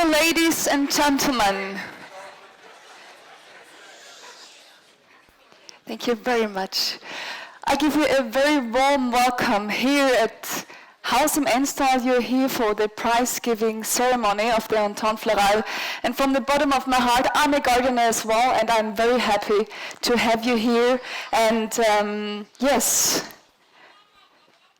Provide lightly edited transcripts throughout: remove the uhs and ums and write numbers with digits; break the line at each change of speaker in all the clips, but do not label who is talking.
Dear ladies and gentlemen, thank you very much. I give you a very warm welcome here at Haus im Ennstal. You're here for the prize-giving ceremony of the Entente Florale. And from the bottom of my heart, I'm a gardener as well, and I'm very happy to have you here. And yes,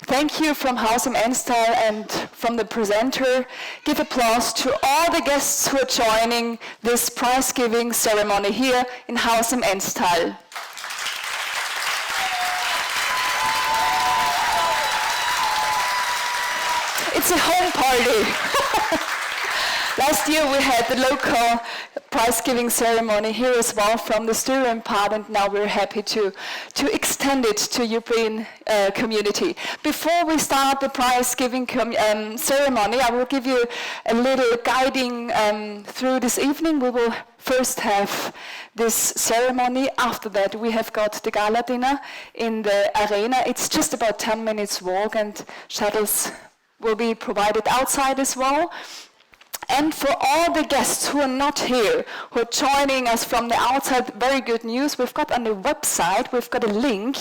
thank you from Haus im Ennstal and from the presenter. Give applause to all the guests who are joining this prize-giving ceremony here in Haus im Ennstal. It's a home party. Last year we had the local prize-giving ceremony here as well from the Styrian part, and now we're happy to extend it to European community. Before we start the prize-giving ceremony, I will give you a little guiding through this evening. We will first have this ceremony. After that, we have got the gala dinner in the arena. It's just about 10 minutes walk, and shuttles will be provided outside as well. And for all the guests who are not here, who are joining us from the outside, very good news. We've got on the website, we've got a link,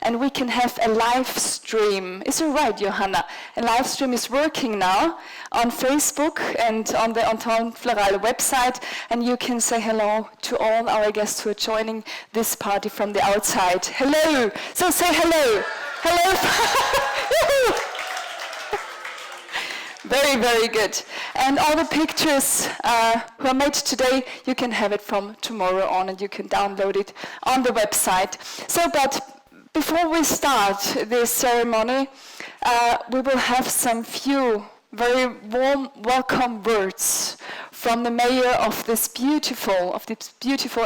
and we can have a live stream. Is it right, Johanna? A live stream is working now on Facebook and on the Entente Florale website, and you can say hello to all our guests who are joining this party from the outside. Hello! So say hello! Hello! Very, very good. And all the pictures who are made today, you can have it from tomorrow on, and you can download it on the website. So, but before we start this ceremony, we will have some few very warm welcome words from the mayor of this beautiful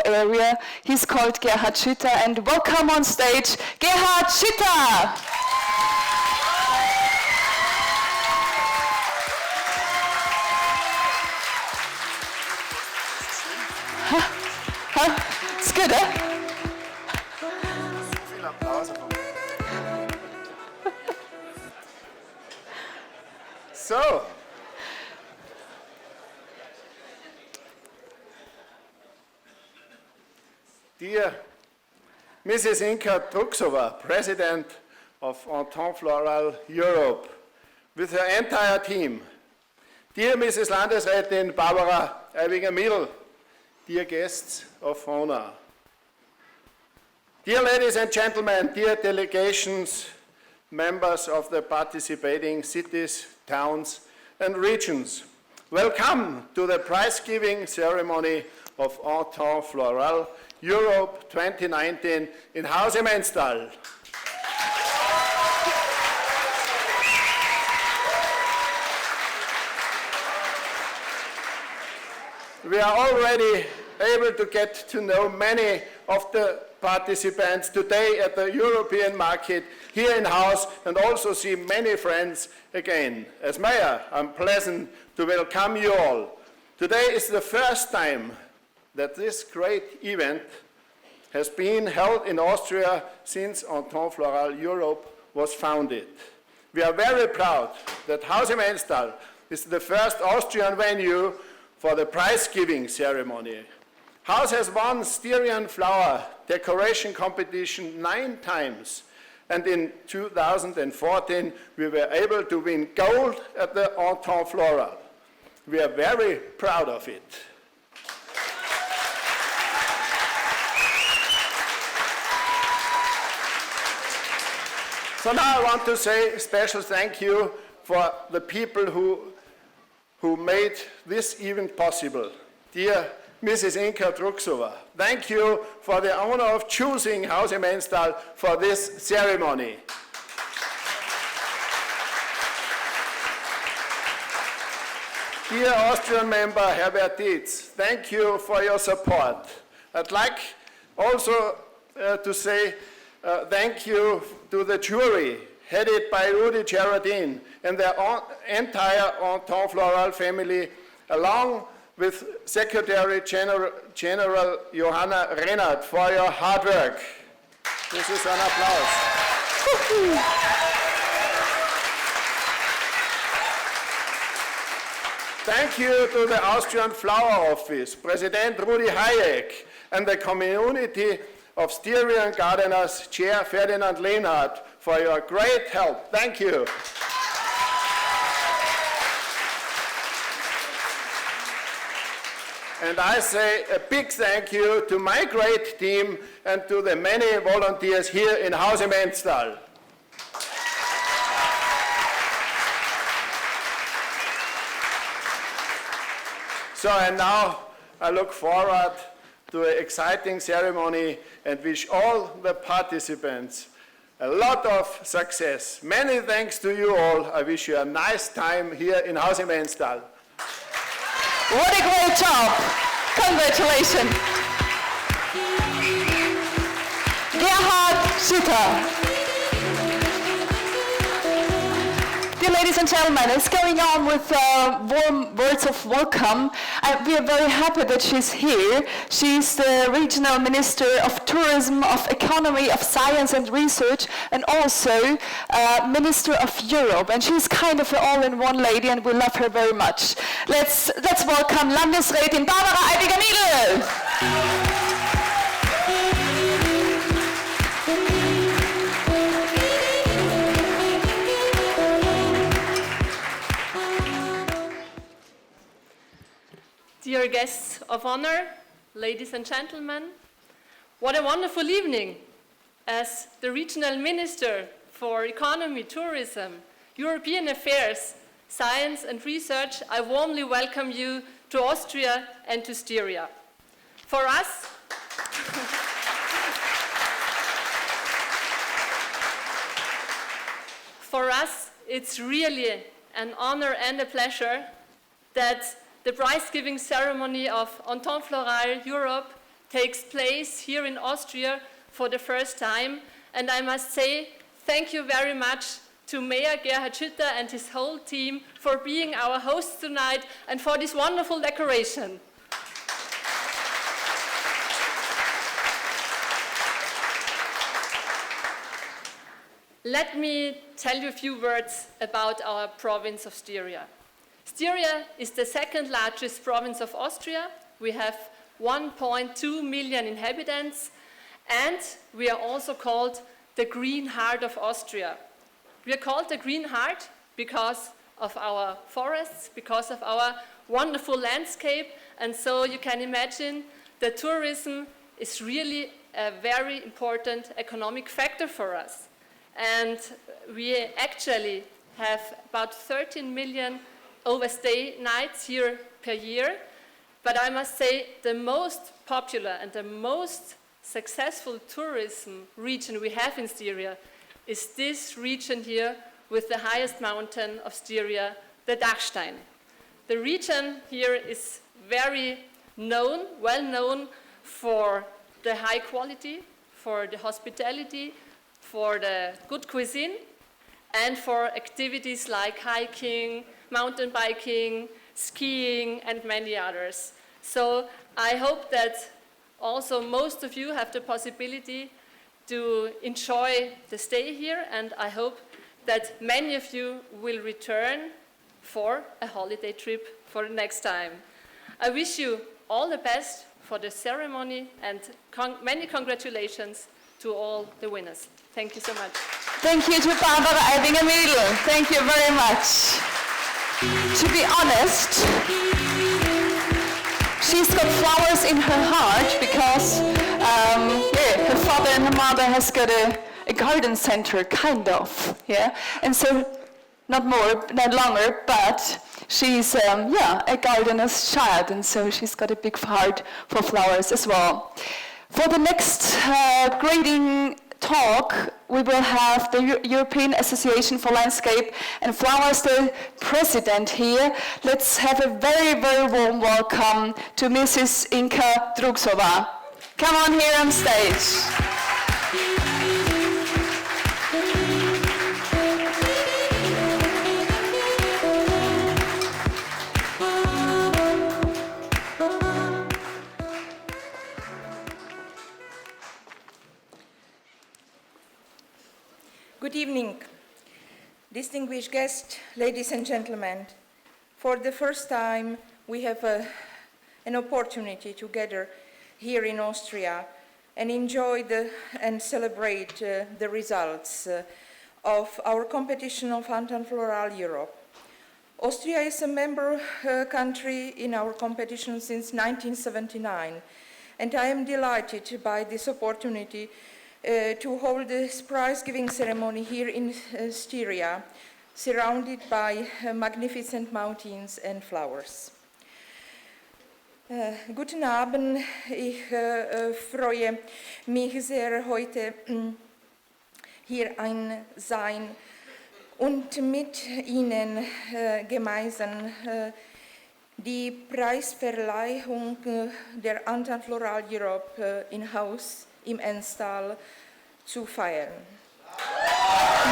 area. He's called Gerhard Schütter, and welcome on stage, Gerhard Schütter! It's good, eh?
Viel Applaus. So. Dear Mrs. Inka Truxova, President of Entente Florale Europe, with her entire team. Dear Mrs. Landesrätin Barbara Aibinger-Miedl, dear guests of honor. Dear ladies and gentlemen, dear delegations, members of the participating cities, towns, and regions, welcome to the prize-giving ceremony of Entente Florale Europe 2019 in Haus im Ennstal. We are already able to get to know many of the participants today at the European market here in Haus, and also see many friends again. As mayor, I'm pleasant to welcome you all. Today is the first time that this great event has been held in Austria since Entente Florale Europe was founded. We are very proud that Haus im Ennstal is the first Austrian venue for the prize-giving ceremony. Haus has won Styrian flower decoration competition 9 times, and in 2014 we were able to win gold at the Entente Florale. We are very proud of it. So now I want to say a special thank you for the people who made this event possible. Dear Mrs. Inka Truxova, thank you for the honor of choosing Haus im Ennstal for this ceremony. Dear Austrian member Herbert Dietz, thank you for your support. I'd like also to say thank you to the jury, headed by Rudi Gerardin and the entire Entente Florale family, along with Secretary General Johanna Rennert, for your hard work. This is an applause. Thank you to the Austrian Flower Office, President Rudi Hayek, and the community of Styrian gardeners, Chair Ferdinand Lehnhardt, for your great help. Thank you. And I say a big thank you to my great team and to the many volunteers here in Haus im Ennstal. So, and now I look forward to an exciting ceremony and wish all the participants a lot of success. Many thanks to you all. I wish you a nice time here in Haus im Ennstal.
What a great job! Congratulations! Gerhard Schütter. Dear ladies and gentlemen, it's going on with warm words of welcome. We are very happy that she's here. She's the Regional Minister of Tourism, of Economy, of Science and Research, and also Minister of Europe. And she's kind of an all-in-one lady, and we love her very much. Let's welcome Landesrätin Barbara Eibiger-Niedl.
Dear guests of honor, ladies and gentlemen, what a wonderful evening. As the Regional Minister for Economy, Tourism, European Affairs, Science and Research, I warmly welcome you to Austria and to Styria. For us, it's really an honor and a pleasure that the prize-giving ceremony of Entente Florale Europe takes place here in Austria for the first time. And I must say, thank you very much to Mayor Gerhard Schütter and his whole team for being our hosts tonight and for this wonderful decoration. Let me tell you a few words about our province of Styria. Styria is the second largest province of Austria. We have 1.2 million inhabitants, and we are also called the Green Heart of Austria. We are called the Green Heart because of our forests, because of our wonderful landscape, and so you can imagine that tourism is really a very important economic factor for us. And we actually have about 13 million overstay nights here per year, but I must say the most popular and the most successful tourism region we have in Styria is this region here with the highest mountain of Styria, the Dachstein. The region here is very well known for the high quality, for the hospitality, for the good cuisine, and for activities like hiking, mountain biking, skiing, and many others. So I hope that also most of you have the possibility to enjoy the stay here, and I hope that many of you will return for a holiday trip for the next time. I wish you all the best for the ceremony, and many congratulations to all the winners. Thank you so much.
Thank you to Barbara Eibiger-Niedl. Thank you very much. To be honest, she's got flowers in her heart because her father and her mother has got a garden center, kind of, yeah. And so, not longer, but she's a gardener's child, and so she's got a big heart for flowers as well. For the next grading talk, we will have the European Association for Landscape and Flowers, the president here. Let's have a very, very warm welcome to Mrs. Inka Drugsova. Come on here on stage.
Good evening, distinguished guests, ladies and gentlemen. For the first time, we have an opportunity to gather here in Austria and enjoy and celebrate the results of our competition of Entente Florale Europe. Austria is a member country in our competition since 1979, and I am delighted by this opportunity to hold this prize-giving ceremony here in Styria, surrounded by magnificent mountains and flowers. Guten Abend, ich freue mich sehr, heute hier sein und mit Ihnen gemeinsam die Preisverleihung der Entente Florale Europe in Haus im Ennstal zu feiern.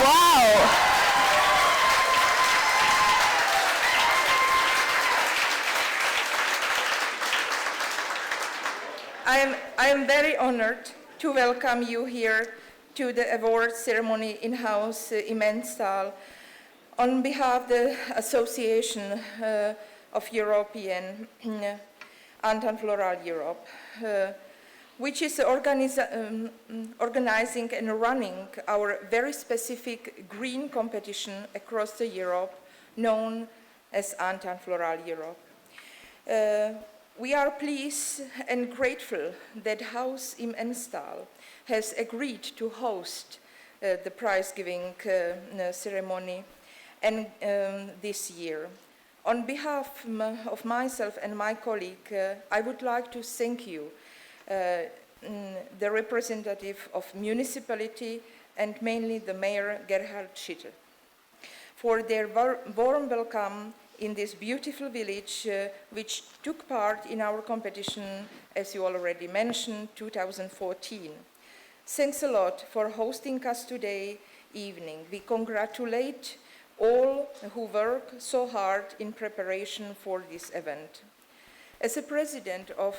Wow!
I am very honored to welcome you here to the award ceremony in Haus in Ennstal on behalf of the Association of Européenne Entente Florale Europe, which is organizing and running our very specific green competition across the Europe, known as Entente Florale Europe. We are pleased and grateful that Haus im Ennstal has agreed to host the prize-giving ceremony and this year. On behalf of myself and my colleague, I would like to thank you, the representative of municipality and mainly the mayor Gerhard Schitter, for their warm welcome in this beautiful village, which took part in our competition, as you already mentioned, 2014. Thanks a lot for hosting us today evening. We congratulate all who work so hard in preparation for this event. As a president of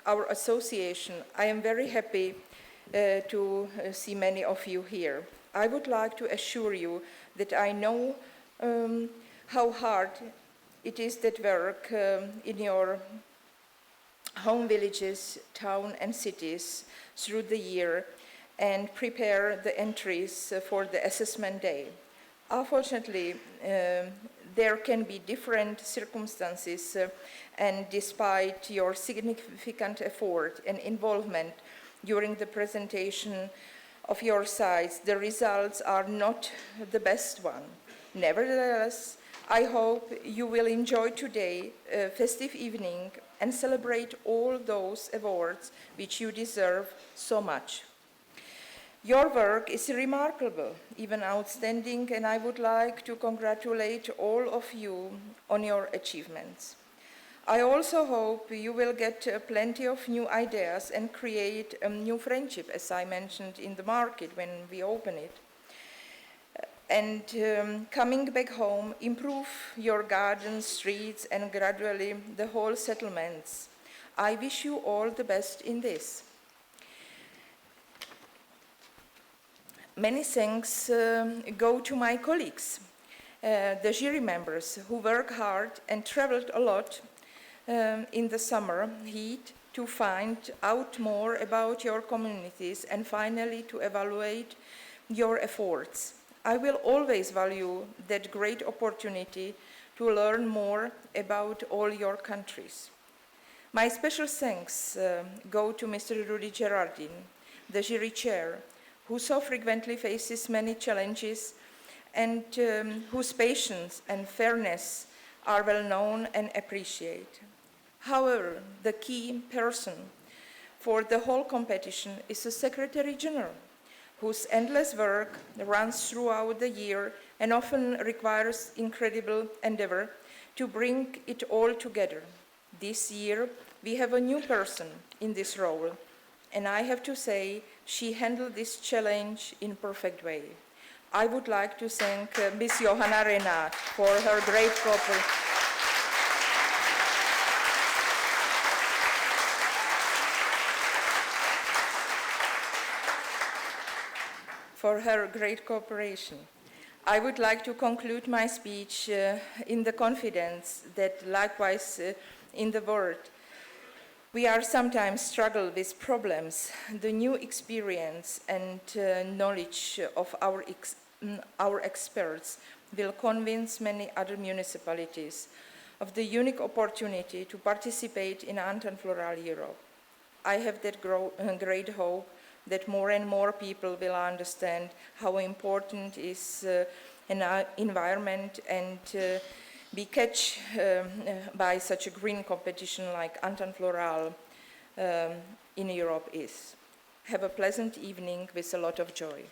our association, I am very happy to see many of you here. I would like to assure you that I know how hard it is that work in your home villages, towns and cities through the year and prepare the entries for the assessment day. Unfortunately, there can be different circumstances and despite your significant effort and involvement during the presentation of your sites, the results are not the best one. Nevertheless, I hope you will enjoy today a festive evening and celebrate all those awards which you deserve so much. Your work is remarkable, even outstanding, and I would like to congratulate all of you on your achievements. I also hope you will get plenty of new ideas and create a new friendship, as I mentioned in the market when we open it. And coming back home, improve your gardens, streets, and gradually the whole settlements. I wish you all the best in this. Many thanks go to my colleagues, the jury members who work hard and traveled a lot in the summer heat to find out more about your communities and finally to evaluate your efforts. I will always value that great opportunity to learn more about all your countries. My special thanks go to Mr. Rudy Gerardin, the jury chair, who so frequently faces many challenges and whose patience and fairness are well known and appreciated. However, the key person for the whole competition is the Secretary General, whose endless work runs throughout the year and often requires incredible endeavor to bring it all together. This year, we have a new person in this role, and I have to say, she handled this challenge in a perfect way. I would like to thank Ms. Johanna Renat for her great cooperation. I would like to conclude my speech in the confidence that likewise in the world, we are sometimes struggle with problems. The new experience and knowledge of our experts will convince many other municipalities of the unique opportunity to participate in Entente Florale Europe. I have that great hope that more and more people will understand how important is an environment and be catched by such a green competition like Entente Florale in Europe is. Have a pleasant evening with a lot of joy.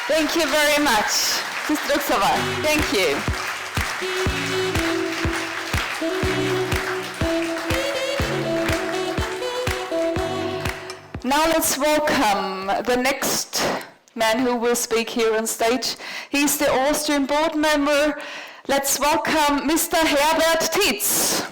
Thank you very much, Sister Oksava. Thank you. Now let's welcome the next man who will speak here on stage. He's the Austrian board member. Let's welcome Mr. Herbert Tietz.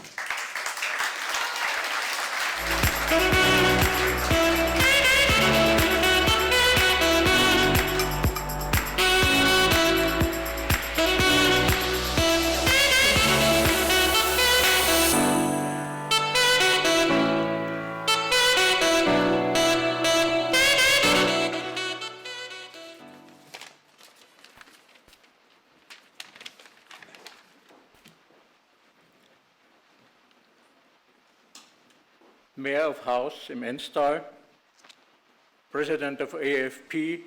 Mayor of Haus im Ennstal, President of AFP,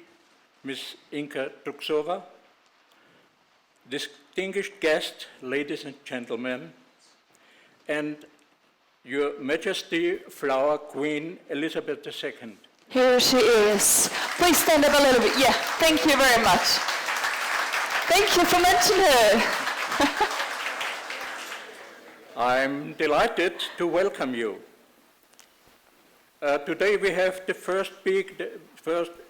Ms. Inka Truksova, distinguished guests, ladies and gentlemen, and Your Majesty Flower Queen Elizabeth II.
Here she is. Please stand up a little bit. Yeah, thank you very much. Thank you for mentioning her.
I'm delighted to welcome you. Today we have the first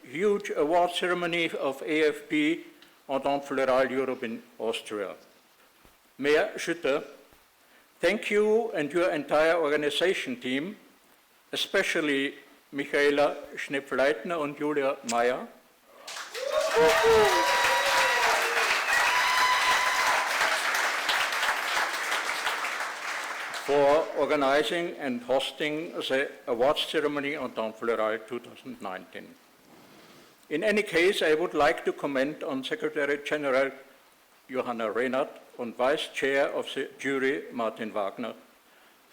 huge award ceremony of AFP Entente Florale Europe in Austria. Mayor Schütter, thank you and your entire organization team, especially Michaela Schnepp-Leitner and Julia Meyer, for organizing and hosting the awards ceremony Entente Florale 2019. In any case, I would like to comment on Secretary General Johanna Reinhardt and Vice Chair of the jury Martin Wagner.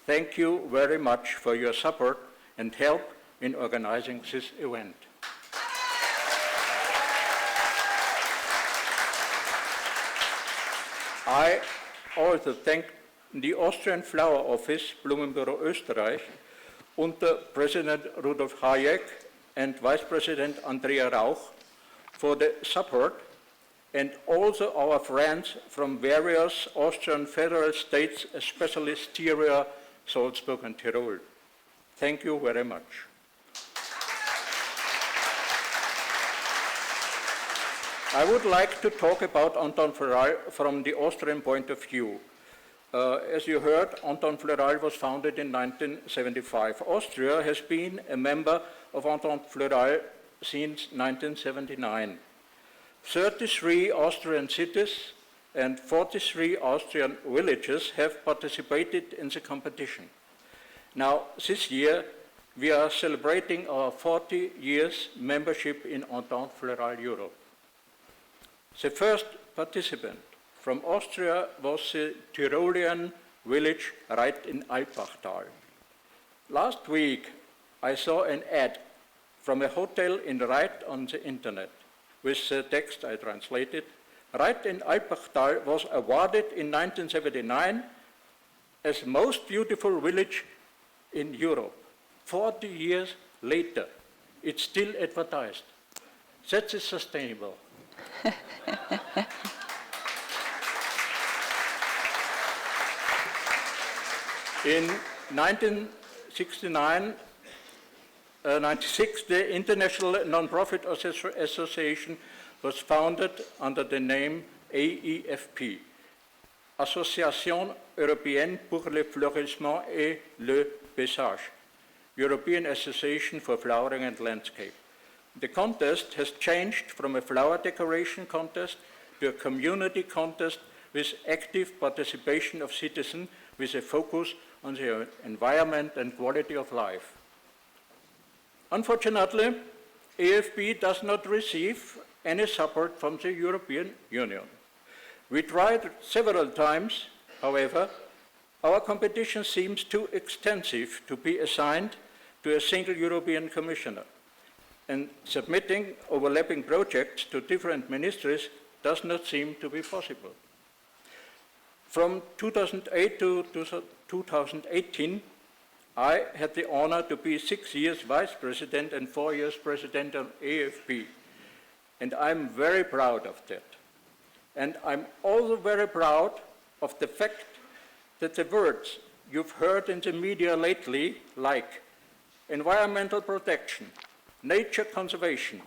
Thank you very much for your support and help in organizing this event. I also thank the Austrian Flower Office, Blumenbüro Österreich, under President Rudolf Hayek and Vice President Andrea Rauch for the support, and also our friends from various Austrian federal states, especially Styria, Salzburg and Tyrol. Thank you very much. I would like to talk about Entente Florale from the Austrian point of view. As you heard, Entente Florale was founded in 1975. Austria has been a member of Entente Florale since 1979. 33 Austrian cities and 43 Austrian villages have participated in the competition. Now, this year, we are celebrating our 40 years membership in Entente Florale Europe. The first participant from Austria was the Tyrolean village Reit in Alpbachtal. Last week, I saw an ad from a hotel in Reit on the internet. With the text I translated, Reit in Alpbachtal was awarded in 1979 as most beautiful village in Europe. 40 years later, it's still advertised. That is sustainable. In 1996, the International Non-Profit Association was founded under the name AEFP, Association Européenne pour le Fleurissement et le Paysage, European Association for Flowering and Landscape. The contest has changed from a flower decoration contest to a community contest with active participation of citizens with a focus on the environment and quality of life. Unfortunately, AFB does not receive any support from the European Union. We tried several times, however, our competition seems too extensive to be assigned to a single European Commissioner, and submitting overlapping projects to different ministries does not seem to be possible. From 2008 to 2018, I had the honor to be 6 years Vice President and 4 years President of AFB, and I'm very proud of that. And I'm also very proud of the fact that the words you've heard in the media lately, like environmental protection, nature conservation,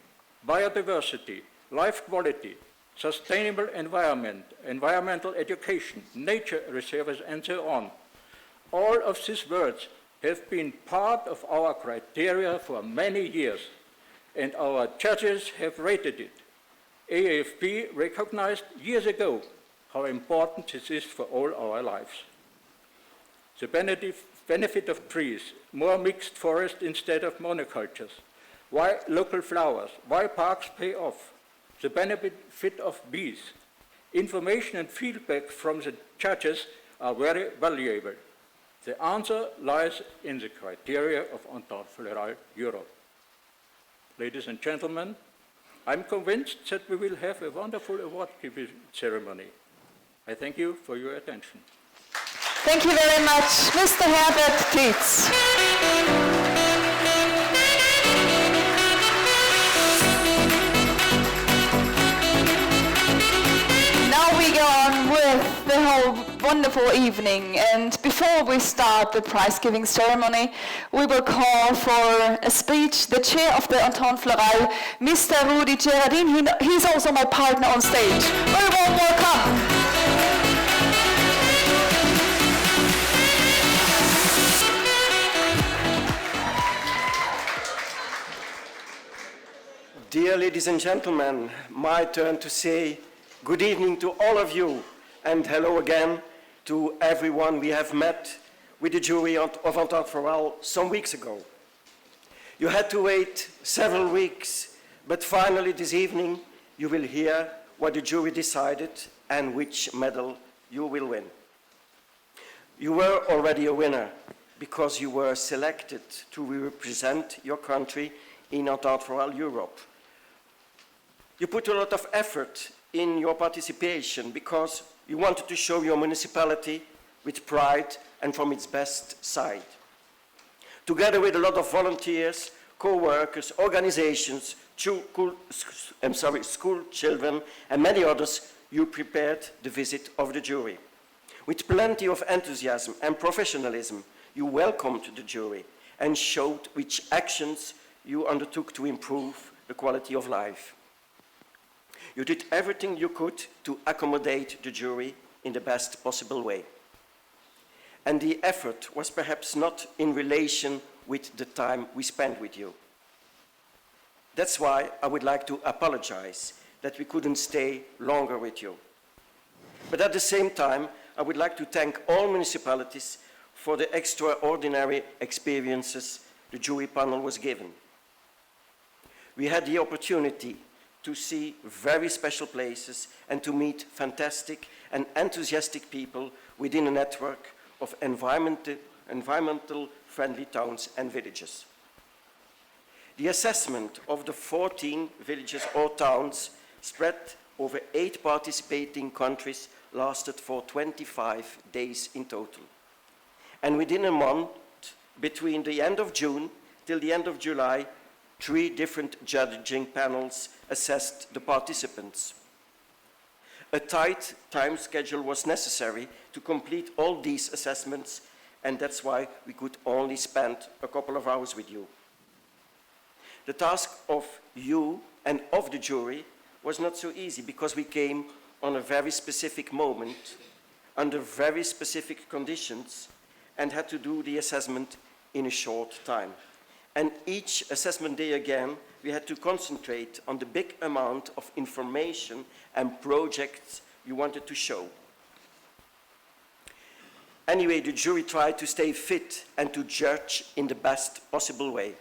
biodiversity, life quality, sustainable environment, environmental education, nature reserves, and so on, all of these words have been part of our criteria for many years, and our judges have rated it. AFB recognized years ago how important this is for all our lives. The benefit of trees, more mixed forest instead of monocultures, why local flowers, why parks pay off, the benefit of bees, information and feedback from the judges are very valuable. The answer lies in the criteria of Entente Florale Europe. Ladies and gentlemen, I'm convinced that we will have a wonderful award-giving ceremony. I thank you for your attention.
Thank you very much, Mr. Herbert Dietz. Now we go on with the whole wonderful evening, and before we start the prize-giving ceremony, we will call for a speech. The chair of the Entente Florale, Mr. Rudi Gerardin, he's also my partner on stage. Very warm welcome.
Dear ladies and gentlemen, my turn to say good evening to all of you, and hello again to everyone we have met with the jury of Entente Florale some weeks ago. You had to wait several weeks, but finally this evening you will hear what the jury decided and which medal you will win. You were already a winner because you were selected to represent your country in Entente Florale Europe. You put a lot of effort in your participation because you wanted to show your municipality with pride and from its best side. Together with a lot of volunteers, co-workers, organizations, school children, and many others, you prepared the visit of the jury. With plenty of enthusiasm and professionalism, you welcomed the jury and showed which actions you undertook to improve the quality of life. You did everything you could to accommodate the jury in the best possible way. And the effort was perhaps not in relation with the time we spent with you. That's why I would like to apologize that we couldn't stay longer with you. But at the same time, I would like to thank all municipalities for the extraordinary experiences the jury panel was given. We had the opportunity to see very special places and to meet fantastic and enthusiastic people within a network of environmental friendly towns and villages. The assessment of the 14 villages or towns spread over 8 participating countries lasted for 25 days in total. And within a month, between the end of June till the end of July, 3 different judging panels assessed the participants. A tight time schedule was necessary to complete all these assessments, and that's why we could only spend a couple of hours with you. The task of you and of the jury was not so easy because we came on a very specific moment, under very specific conditions, and had to do the assessment in a short time. And each assessment day again, we had to concentrate on the big amount of information and projects you wanted to show. Anyway, the jury tried to stay fit and to judge in the best possible way.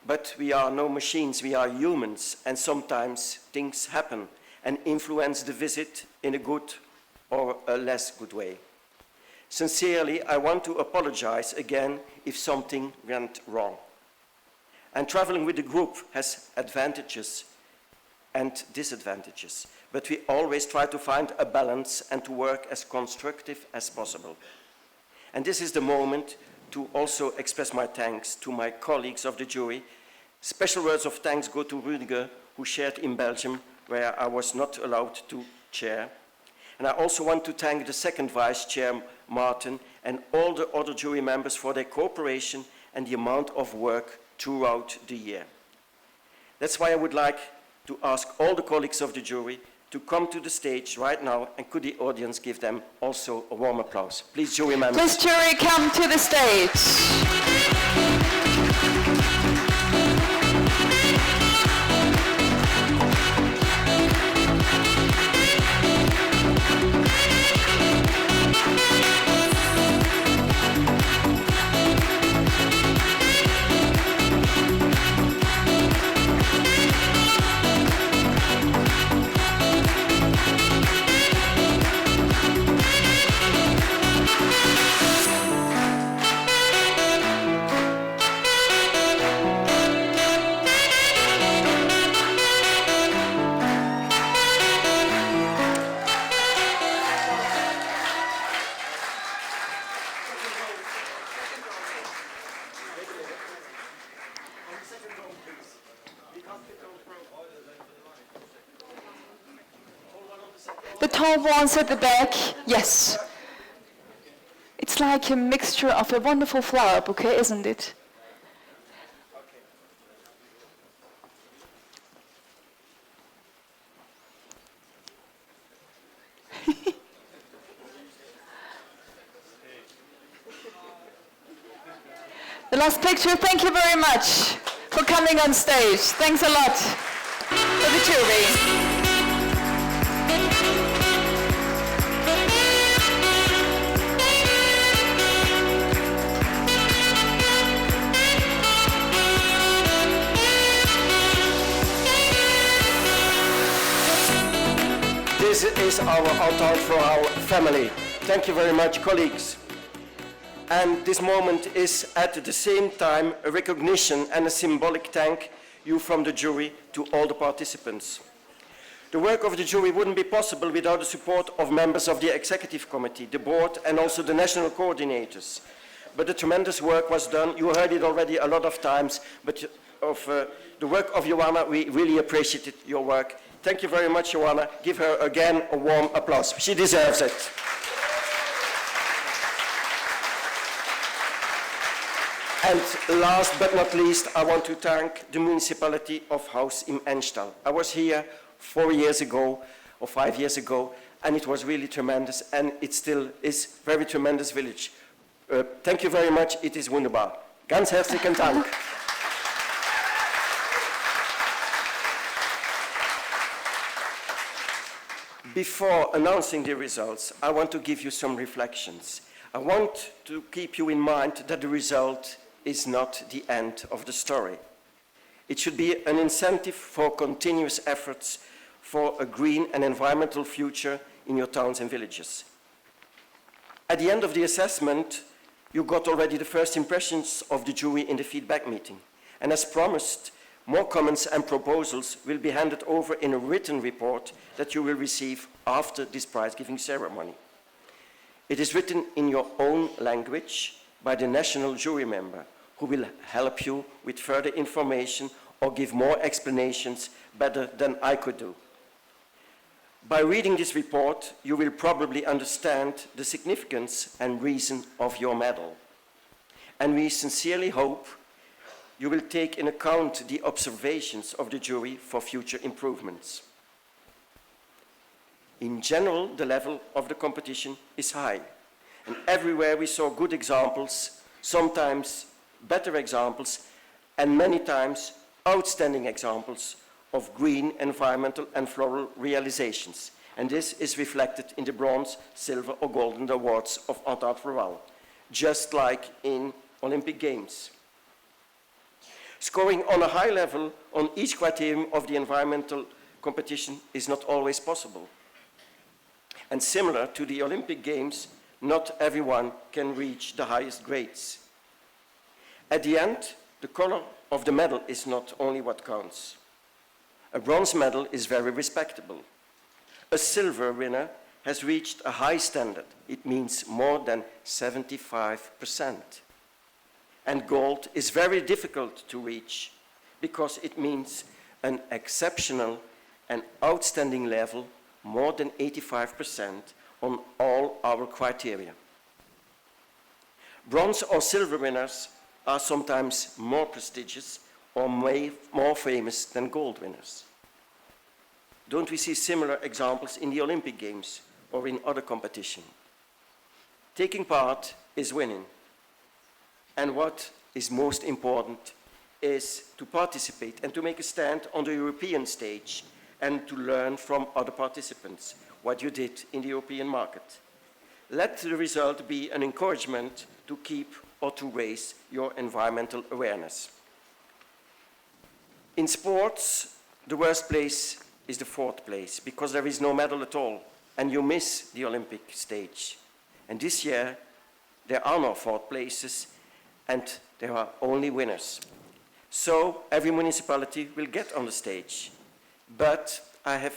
But we are no machines, we are humans, and sometimes things happen and influence the visit in a good or a less good way. Sincerely, I want to apologize again if something went wrong. And traveling with the group has advantages and disadvantages, but we always try to find a balance and to work as constructive as possible. And this is the moment to also express my thanks to my colleagues of the jury. Special words of thanks go to Rudiger, who shared in Belgium, where I was not allowed to chair. And I also want to thank the second vice chair, Martin, and all the other jury members for their cooperation and the amount of work throughout the year. That's why I would like to ask all the colleagues of the jury to come to the stage right now, and could the audience give them also a warm applause. Please, jury members.
Please, jury, come to the stage. The tall ones at the back, yes. It's like a mixture of a wonderful flower bouquet, isn't it? The last picture, thank you very much for coming on stage. Thanks a lot for the jury.
This is our Entente Florale family. Thank you very much, colleagues. And this moment is at the same time a recognition and a symbolic thank you from the jury to all the participants. The work of the jury wouldn't be possible without the support of members of the executive committee, the board, and also the national coordinators. But the tremendous work was done. You heard it already a lot of times, but of the work of Joanna, we really appreciated your work. Thank you very much, Joanna. Give her again a warm applause. She deserves it. And last but not least, I want to thank the municipality of Haus in Ennstal. I was here 4 years ago, or 5 years ago, and it was really tremendous, and it still is a very tremendous village. Thank you very much, it is wunderbar. Ganz herzlichen Dank. Before announcing the results, I want to give you some reflections. I want to keep you in mind that the result is not the end of the story. It should be an incentive for continuous efforts for a green and environmental future in your towns and villages. At the end of the assessment, you got already the first impressions of the jury in the feedback meeting. And as promised, more comments and proposals will be handed over in a written report that you will receive after this prize-giving ceremony. It is written in your own language by the national jury member, who will help you with further information or give more explanations better than I could do. By reading this report, you will probably understand the significance and reason of your medal. And we sincerely hope you will take in account the observations of the jury for future improvements. In general, the level of the competition is high, and everywhere we saw good examples, sometimes better examples, and many times outstanding examples of green, environmental and floral realizations. And this is reflected in the bronze, silver or golden awards of Entente Florale, just like in Olympic Games. Scoring on a high level on each criterion of the environmental competition is not always possible. And similar to the Olympic Games, not everyone can reach the highest grades. At the end, the color of the medal is not only what counts. A bronze medal is very respectable. A silver winner has reached a high standard. It means more than 75%. And gold is very difficult to reach because it means an exceptional and outstanding level, more than 85% on all our criteria. Bronze or silver winners are sometimes more prestigious or more famous than gold winners. Don't we see similar examples in the Olympic Games or in other competitions? Taking part is winning. And what is most important is to participate and to make a stand on the European stage and to learn from other participants what you did in the European market. Let the result be an encouragement to keep or to raise your environmental awareness. In sports, the worst place is the fourth place because there is no medal at all and you miss the Olympic stage. And this year, there are no fourth places and there are only winners. So every municipality will get on the stage. But I have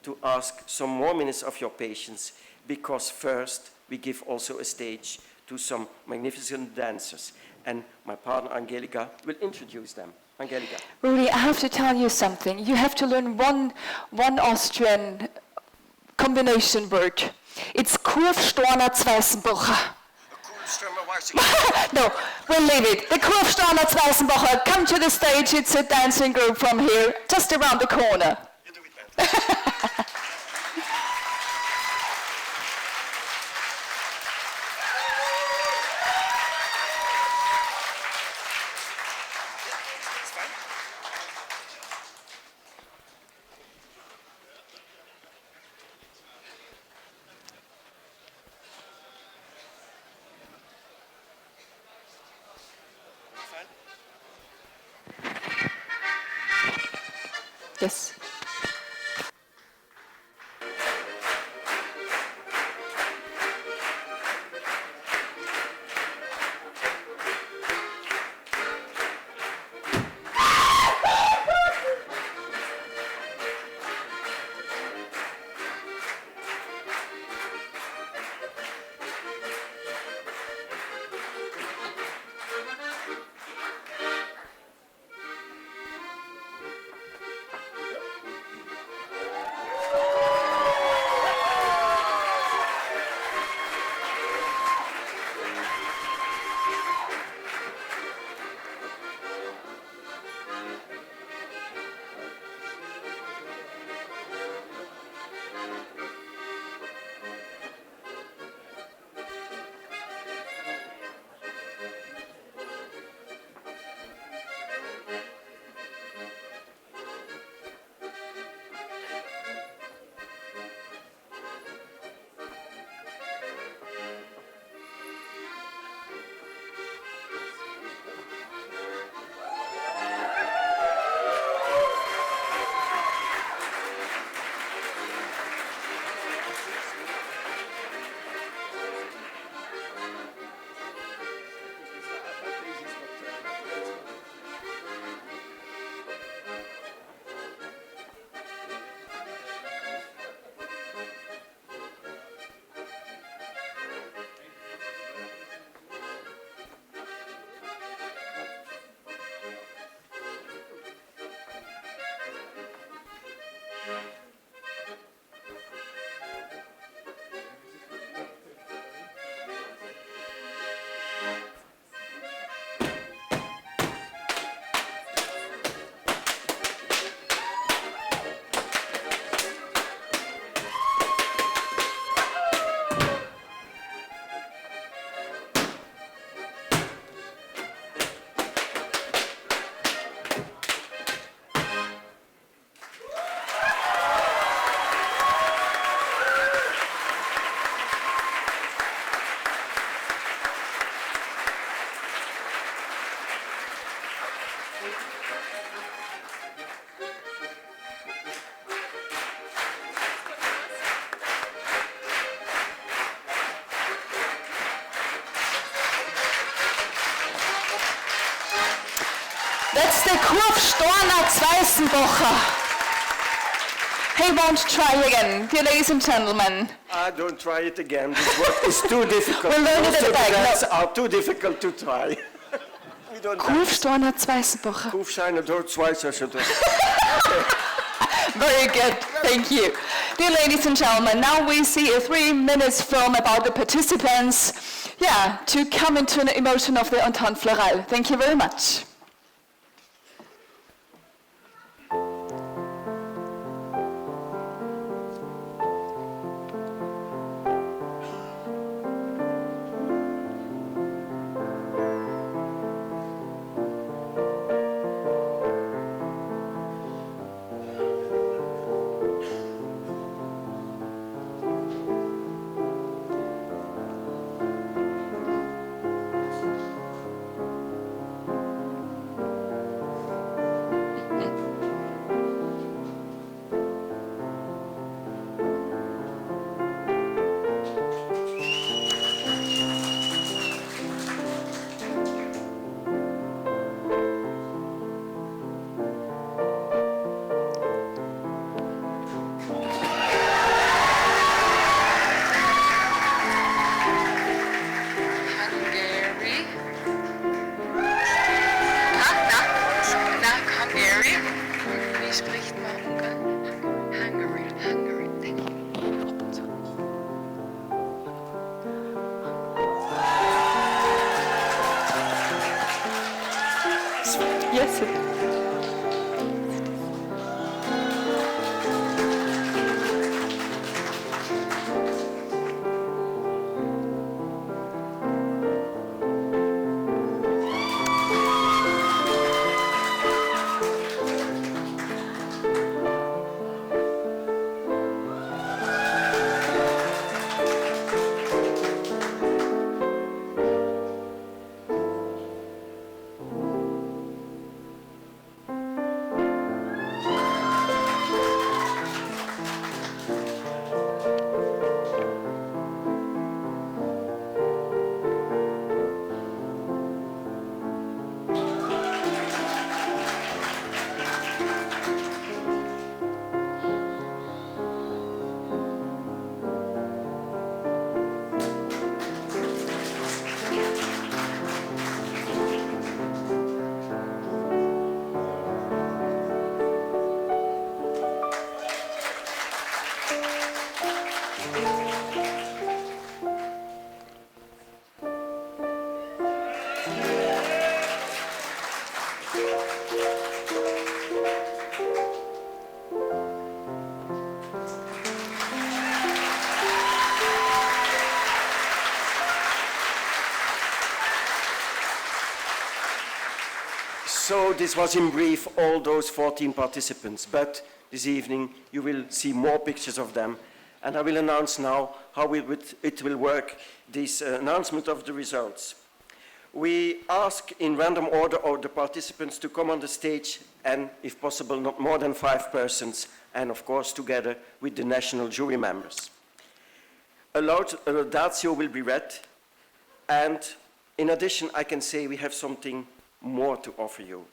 to ask some more minutes of your patience because first we give also a stage to some magnificent dancers. And my partner Angelika will introduce them. Angelika.
Rudi, I have to tell you something. You have to learn one Austrian combination word. It's Kurfstorner Zweißenbacher. No, we'll leave it. The Kurfstorner Zweißenbacher, come to the stage. It's a dancing group from here, just around the corner.
You do it better.
Yes. That's the Kurfstorner Zweisenbocher. He won't try again. Dear ladies and gentlemen.
I don't try it again. This work is too difficult.
We'll learn it at the back.
Words are too difficult to try. We don't
Kurfstorner Zweisenbocher.
Kufsteiner door Zweiser.
Very good, thank you. Dear ladies and gentlemen, now we see a 3-minute film about the participants, to come into an emotion of the Entente Florale. Thank you very much. Yes.
So this was in brief all those 14 participants, but this evening you will see more pictures of them, and I will announce now how it will work, this announcement of the results. We ask in random order of the participants to come on the stage, and if possible not more than 5 persons, and of course together with the national jury members. A laudatio will be read, and in addition I can say we have something more to offer you.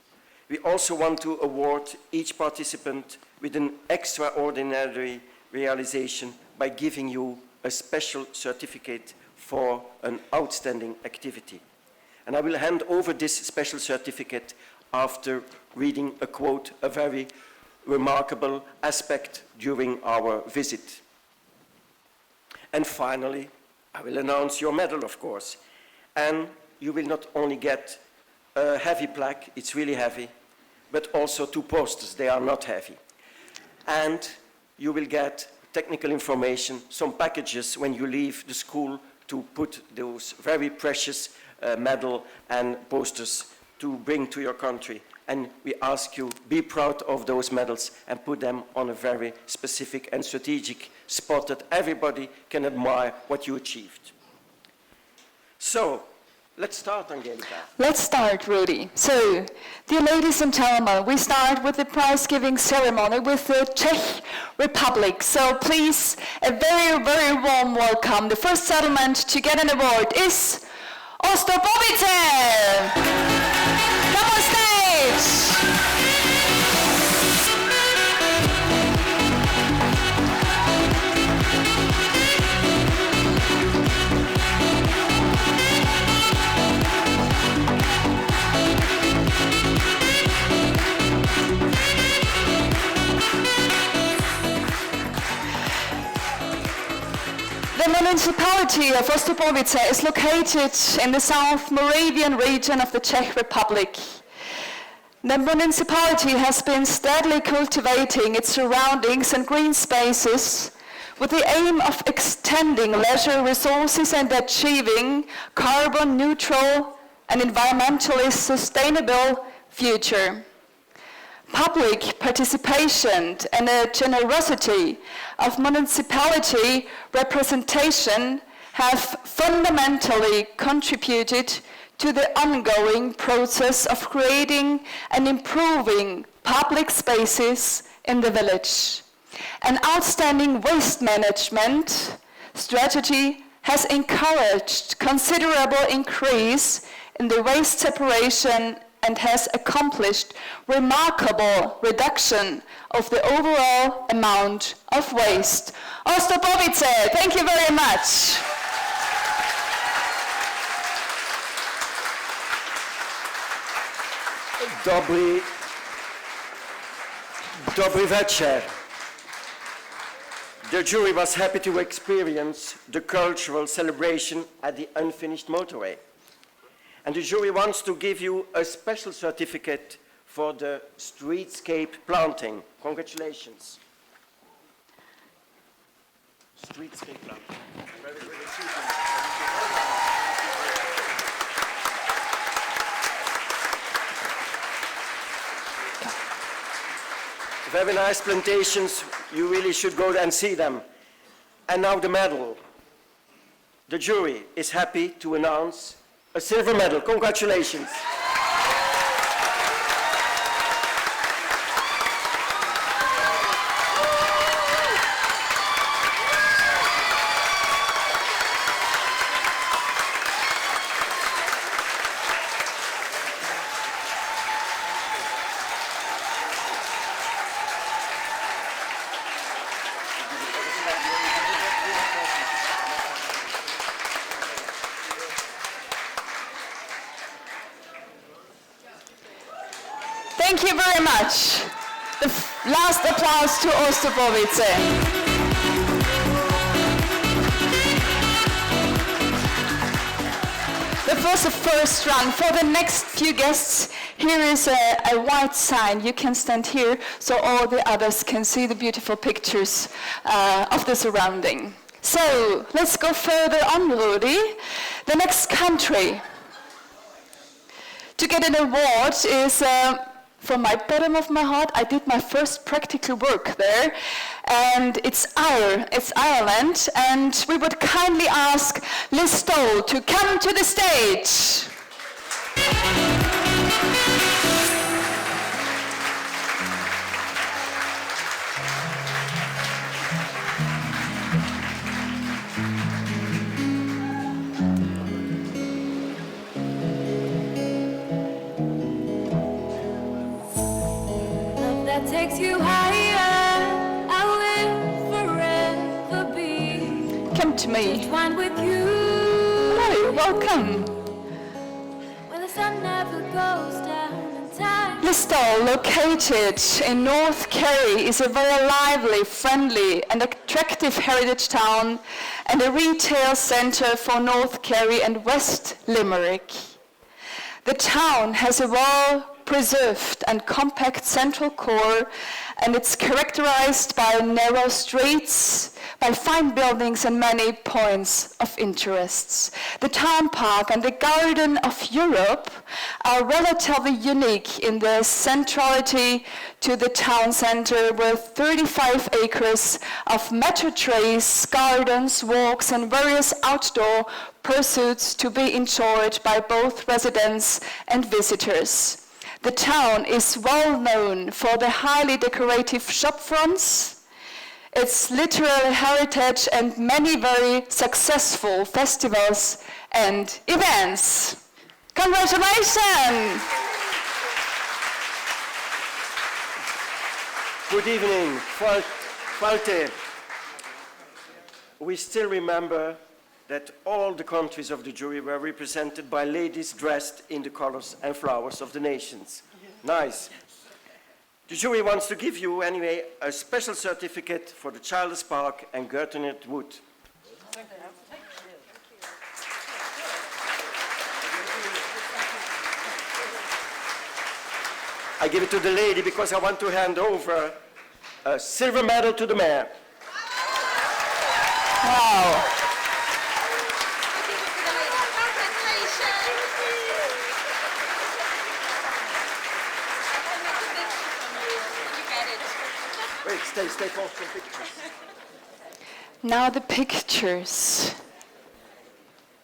We also want to award each participant with an extraordinary realization by giving you a special certificate for an outstanding activity. And I will hand over this special certificate after reading a quote, a very remarkable aspect during our visit. And finally, I will announce your medal, of course. And you will not only get a heavy plaque, it's really heavy, but also 2 posters, they are not heavy. And you will get technical information, some packages when you leave the school to put those very precious medal and posters to bring to your country. And we ask you, be proud of those medals and put them on a very specific and strategic spot that everybody can admire what you achieved. So, let's start, Angelika.
Let's start, Rudy. So, dear ladies and gentlemen, we start with the prize-giving ceremony with the Czech Republic. So please, a very, very warm welcome. The first settlement to get an award is Ostropovice. Come on stage. The municipality of Ostrobovice is located in the South Moravian region of the Czech Republic. The municipality has been steadily cultivating its surroundings and green spaces with the aim of extending leisure resources and achieving carbon neutral and environmentally sustainable future. Public participation and the generosity of municipality representation have fundamentally contributed to the ongoing process of creating and improving public spaces in the village. An outstanding waste management strategy has encouraged considerable increase in the waste separation and has accomplished remarkable reduction of the overall amount of waste. Ostrobovice, thank you very much.
Dobry večer. The jury was happy to experience the cultural celebration at the unfinished motorway. And the jury wants to give you a special certificate for the streetscape planting. Congratulations. Streetscape planting. Very nice plantations. You really should go there and see them. And now the medal. The jury is happy to announce a silver medal. Congratulations.
Thank you very much. The last applause to Ostrobovice. That was the first round. For the next few guests, here is a white sign. You can stand here so all the others can see the beautiful pictures of the surrounding. So let's go further on, Rudi. The next country to get an award is, from my bottom of my heart, I did my first practical work there, and it's Ireland, and we would kindly ask Liz Stoll to come to the stage.
Takes you higher, I will forever be.
Come to me.
Entwined with you.
Hello, welcome.
When the sun never goes down and time.
Listowel, located in North Kerry, is a very lively, friendly and attractive heritage town and a retail centre for North Kerry and West Limerick. The town has a well-preserved and compact central core, and it's characterized by narrow streets, by fine buildings and many points of interest. The town park and the Garden of Europe are relatively unique in their centrality to the town center, with 35 acres of meadow trees, gardens, walks and various outdoor pursuits to be enjoyed by both residents and visitors. The town is well known for the highly decorative shop fronts, its literary heritage and many very successful festivals and events. Congratulations!
Good evening, Falte. We still remember that all the countries of the jury were represented by ladies dressed in the colors and flowers of the nations. Nice. The jury wants to give you, anyway, a special certificate for the Childers Park and Gertrude Wood. I give it to the lady because I want to hand over a silver medal to the mayor.
Wow.
Wait, stay for some pictures.
Now the pictures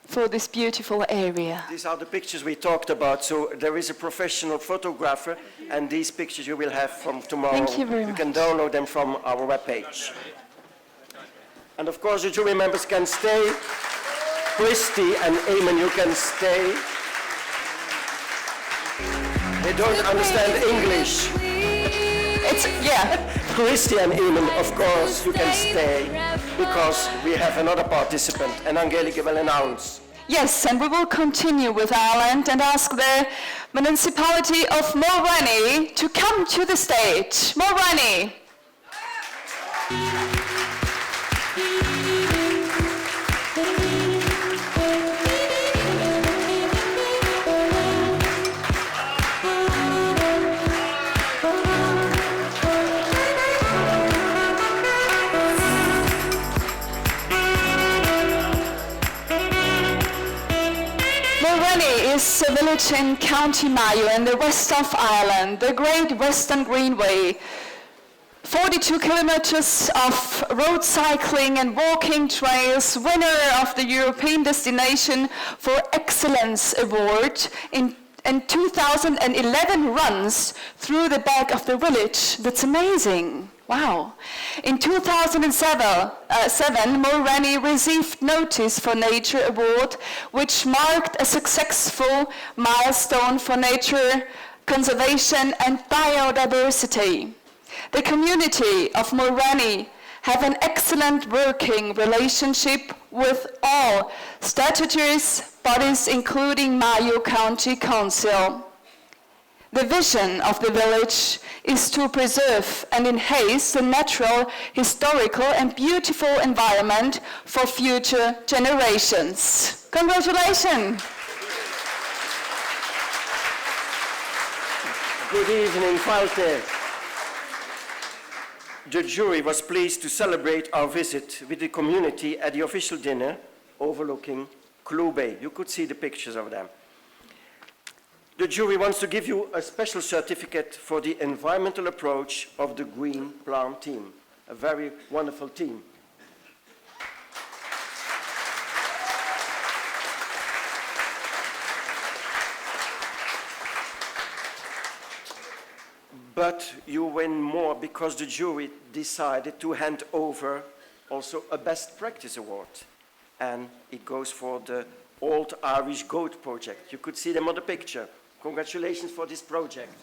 for this beautiful area.
These are the pictures we talked about. So there is a professional photographer, and these pictures you will have from tomorrow.
Thank you very
You can
much.
download them from our webpage. And of course, the jury members can stay. Christy and Eamon, you can stay. They don't understand English.
Yeah.
Christy and Eamon, of course, you can stay, because we have another participant, and Angelica will announce.
Yes, and we will continue with Ireland and ask the municipality of Mulroney to come to the stage. Mulroney. Mulroney is a village in County Mayo in the west of Ireland, the Great Western Greenway. 42 kilometers of road cycling and walking trails, winner of the European Destination for Excellence Award in 2011 runs through the back of the village. That's amazing. Wow. In 2007, Mulroney received Notice for Nature Award, which marked a successful milestone for nature conservation and biodiversity. The community of Mulroney have an excellent working relationship with all statutory bodies, including Mayo County Council. The vision of the village is to preserve and enhance the natural, historical, and beautiful environment for future generations. Congratulations!
Good evening, Falte. The jury was pleased to celebrate our visit with the community at the official dinner overlooking Clew Bay. You could see the pictures of them. The jury wants to give you a special certificate for the environmental approach of the Green Plant team, a very wonderful team. But you win more because the jury decided to hand over also a Best Practice Award. And it goes for the Old Irish Goat project. You could see them on the picture. Congratulations for this project.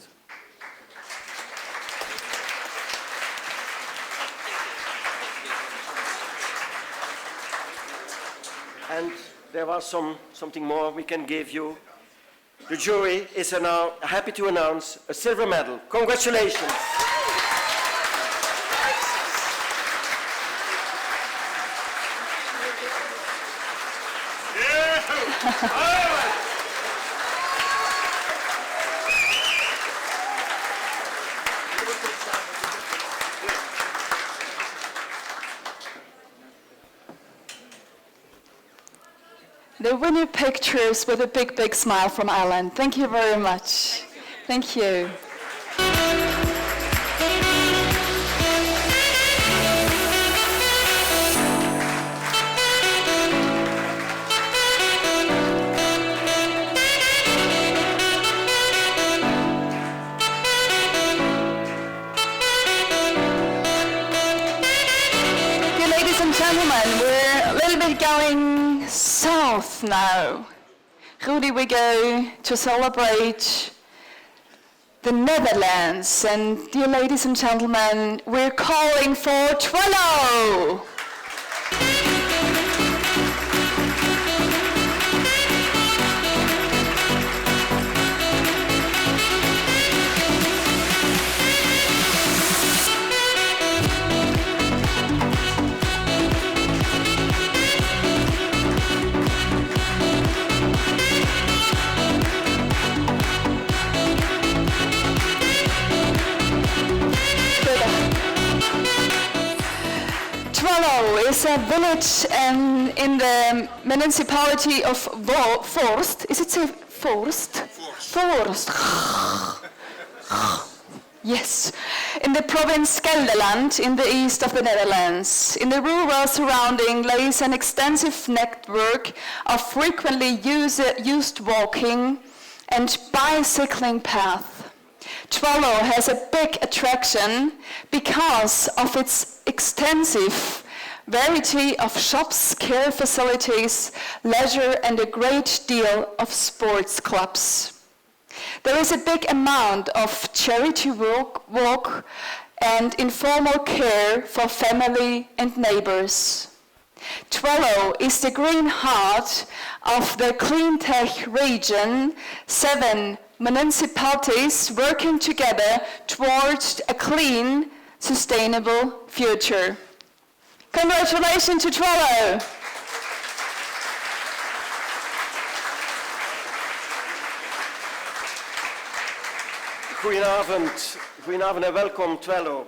And there are something more we can give you. The jury is now happy to announce a silver medal. Congratulations.
The winner pictures with a big, big smile from Ireland. Thank you very much. Thank you. Dear ladies and gentlemen, we're a little bit going south now. Rudy, we go to celebrate the Netherlands. And dear ladies and gentlemen, we're calling for Twello! Twello is a village in the municipality of Forst. Is it say Forst? Forst. Yes. In the province Gelderland, in the east of the Netherlands. In the rural surrounding lays an extensive network of frequently used walking and bicycling paths. Twello has a big attraction because of its extensive variety of shops, care facilities, leisure, and a great deal of sports clubs. There is a big amount of charity work and informal care for family and neighbors. Twello is the green heart of the cleantech region, 7 municipalities working together towards a clean, sustainable future. Congratulations to Twello!
Goedenavond and welcome Twello.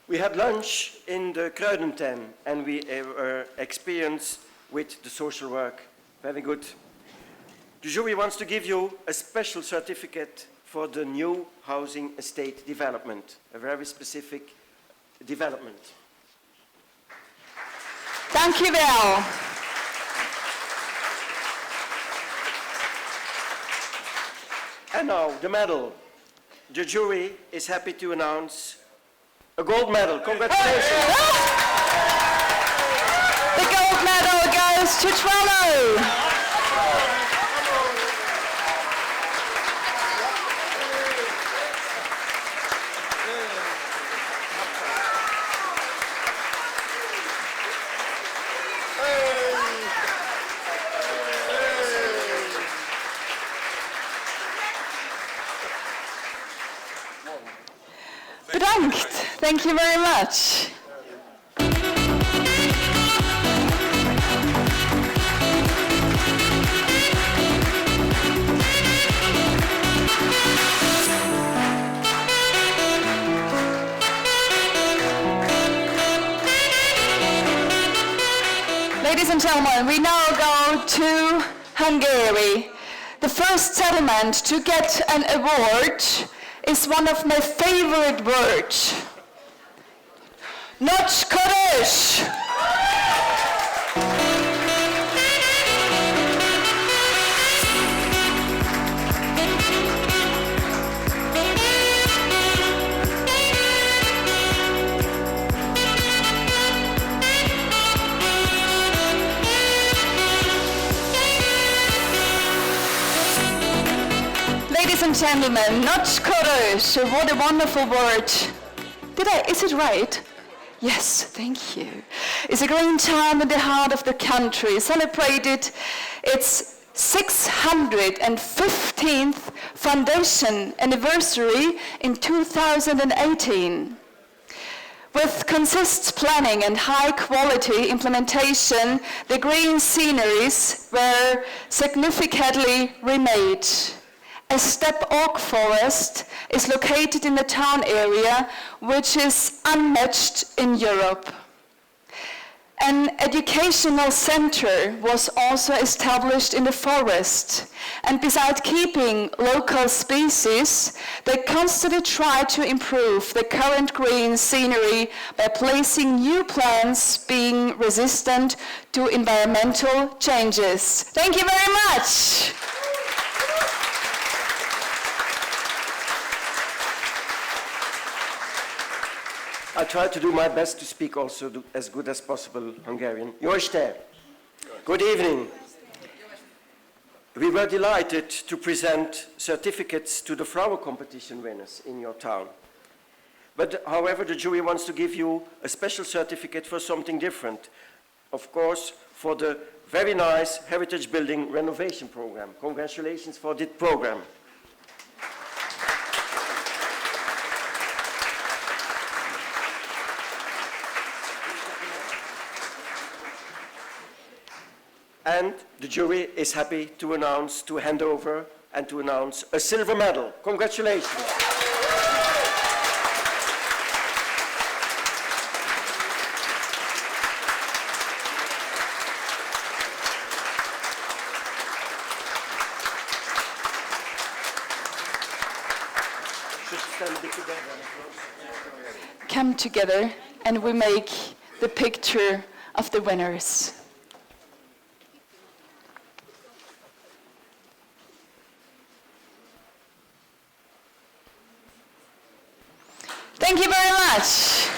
We had lunch in the Kruidentuin and we were experienced with the social work. Very good. The jury wants to give you a special certificate for the new housing estate development, a very specific development.
Dank je wel.
And now, the medal. The jury is happy to announce a gold medal. Congratulations.
The gold medal goes to Twello. Bedankt. Thank you very much. Ladies and gentlemen, we now go to Hungary. The first settlement to get an award is one of my favorite words. Not Scottish! Ladies and gentlemen, not Scottish. What a wonderful word. Is it right? Yes, thank you. It's a green town in the heart of the country, celebrated its 615th foundation anniversary in 2018. With consistent planning and high-quality implementation, the green sceneries were significantly remade. A steppe oak forest is located in the town area, which is unmatched in Europe. An educational center was also established in the forest, and besides keeping local species, they constantly try to improve the current green scenery by placing new plants being resistant to environmental changes. Thank you very much.
I try to do my best to speak also as good as possible Hungarian. Jóiste. Good evening. We were delighted to present certificates to the flower competition winners in your town. But however, the jury wants to give you a special certificate for something different. Of course, for the very nice heritage building renovation program. Congratulations for this program. And the jury is happy to hand over and to announce a silver medal. Congratulations.
Come together and we make the picture of the winners. Thank you very much.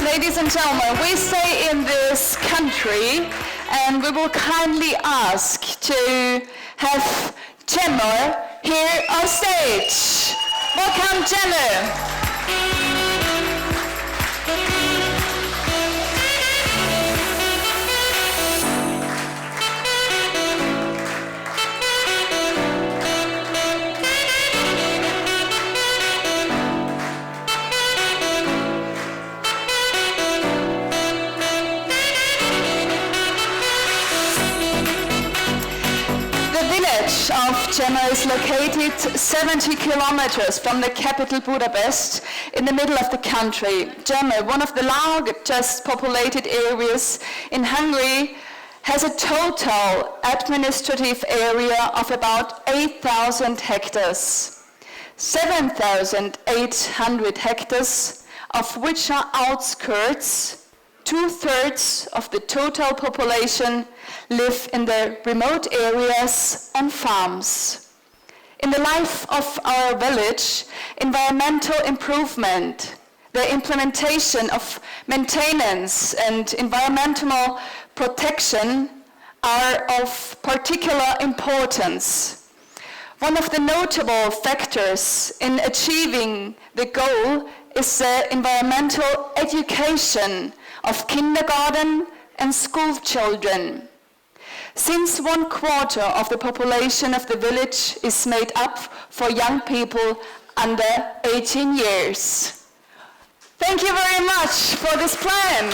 Ladies and gentlemen, we stay in this country and we will kindly ask to have Gemma here on stage. Welcome, Gemma. Of Gemma is located 70 kilometers from the capital Budapest in the middle of the country. Gemma, one of the largest populated areas in Hungary, has a total administrative area of about 8,000 hectares. 7,800 hectares, of which are outskirts. 2/3 of the total population live in the remote areas on farms. In the life of our village, environmental improvement, the implementation of maintenance and environmental protection are of particular importance. One of the notable factors in achieving the goal is the environmental education of kindergarten and school children. Since 1/4 of the population of the village is made up for young people under 18 years. Thank you very much for this plan.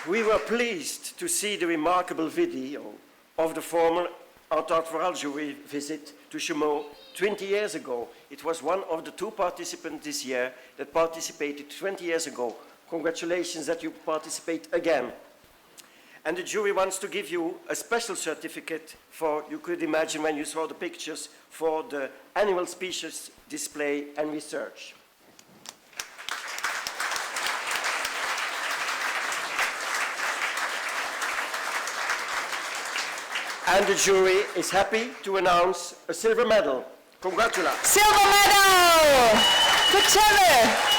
We were pleased to see the remarkable video of the former Entente Florale jury visit to Chaumont 20 years ago. It was one of the 2 participants this year that participated 20 years ago. Congratulations that you participate again. And the jury wants to give you a special certificate for, you could imagine when you saw the pictures, for the animal species display and research. And the jury is happy to announce a silver medal. Congratulations.
Silver medal for Gemma.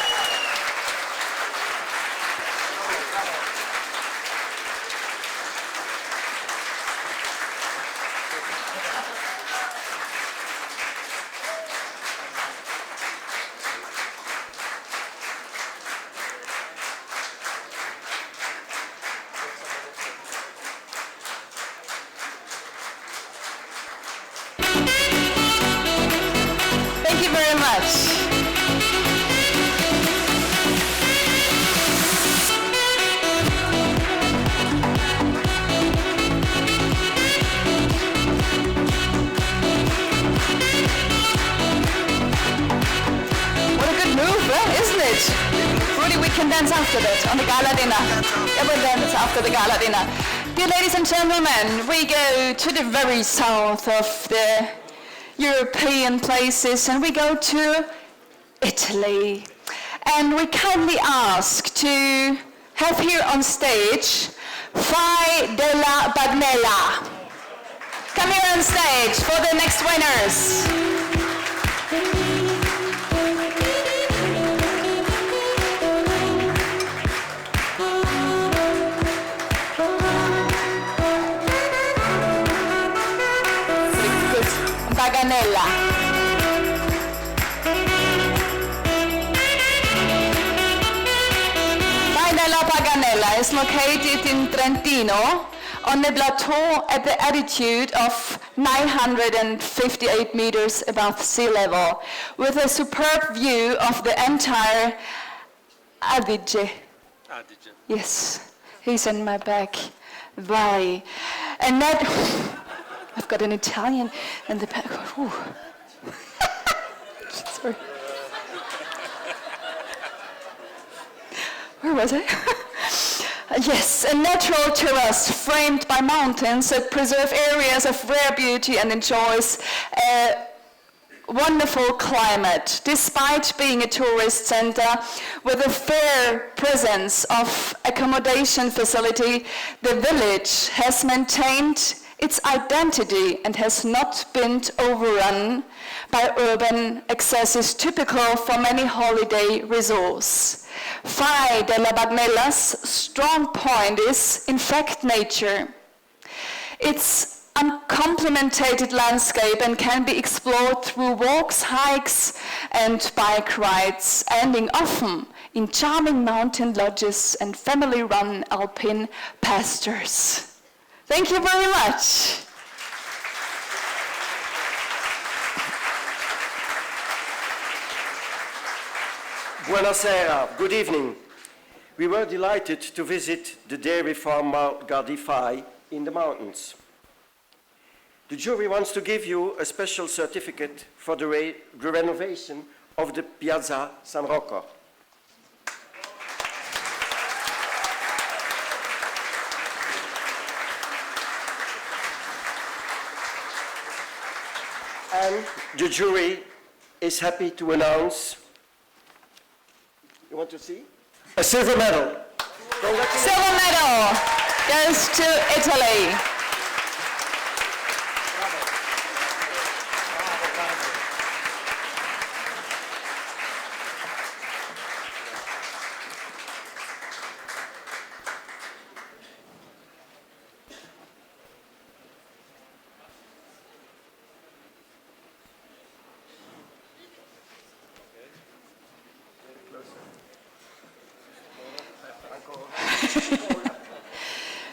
Thank you very much. What a good move, isn't it? Rudy, we can dance after that on the gala dinner. Yeah, we'll dance after the gala dinner. Dear ladies and gentlemen, we go to the very south of the European places and we go to Italy. And we kindly ask to have here on stage Fai della Bagnella. Come here on stage for the next winners. Baganella. Della Paganella is located in Trentino on the plateau at the altitude of 958 meters above sea level, with a superb view of the entire Adige. Yes, he's in my back valley. And that, I've got an Italian in the back. Sorry. Where was I? Yes, a natural terrace framed by mountains that preserve areas of rare beauty and enjoys a wonderful climate. Despite being a tourist center with a fair presence of accommodation facility, the village has maintained its identity and has not been overrun by urban excesses typical for many holiday resorts. Fai della Bagnella's strong point is, in fact, nature. Its uncomplemented landscape and can be explored through walks, hikes, and bike rides, ending often in charming mountain lodges and family-run alpine pastures. Thank you very much.
Buonasera, good evening. We were delighted to visit the dairy farm Mount Gardifai in the mountains. The jury wants to give you a special certificate for the renovation of the Piazza San Rocco. And the jury is happy to announce, you want to see? A silver medal.
Silver medal goes to Italy.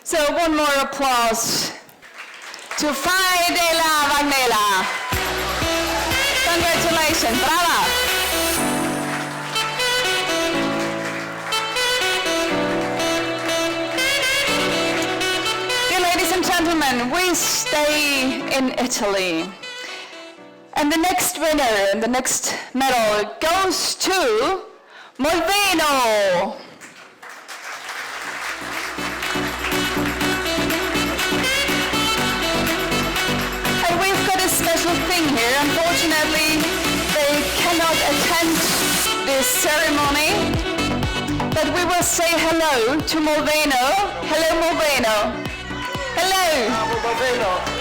So one more applause to Fai della Bagnella. Congratulations, brava. Dear ladies and gentlemen, we stay in Italy. And the next winner and the next medal goes to Molveno. Special thing here. Unfortunately, they cannot attend this ceremony, but we will say hello to Molveno. Hello, Molveno. Hello.
Molveno.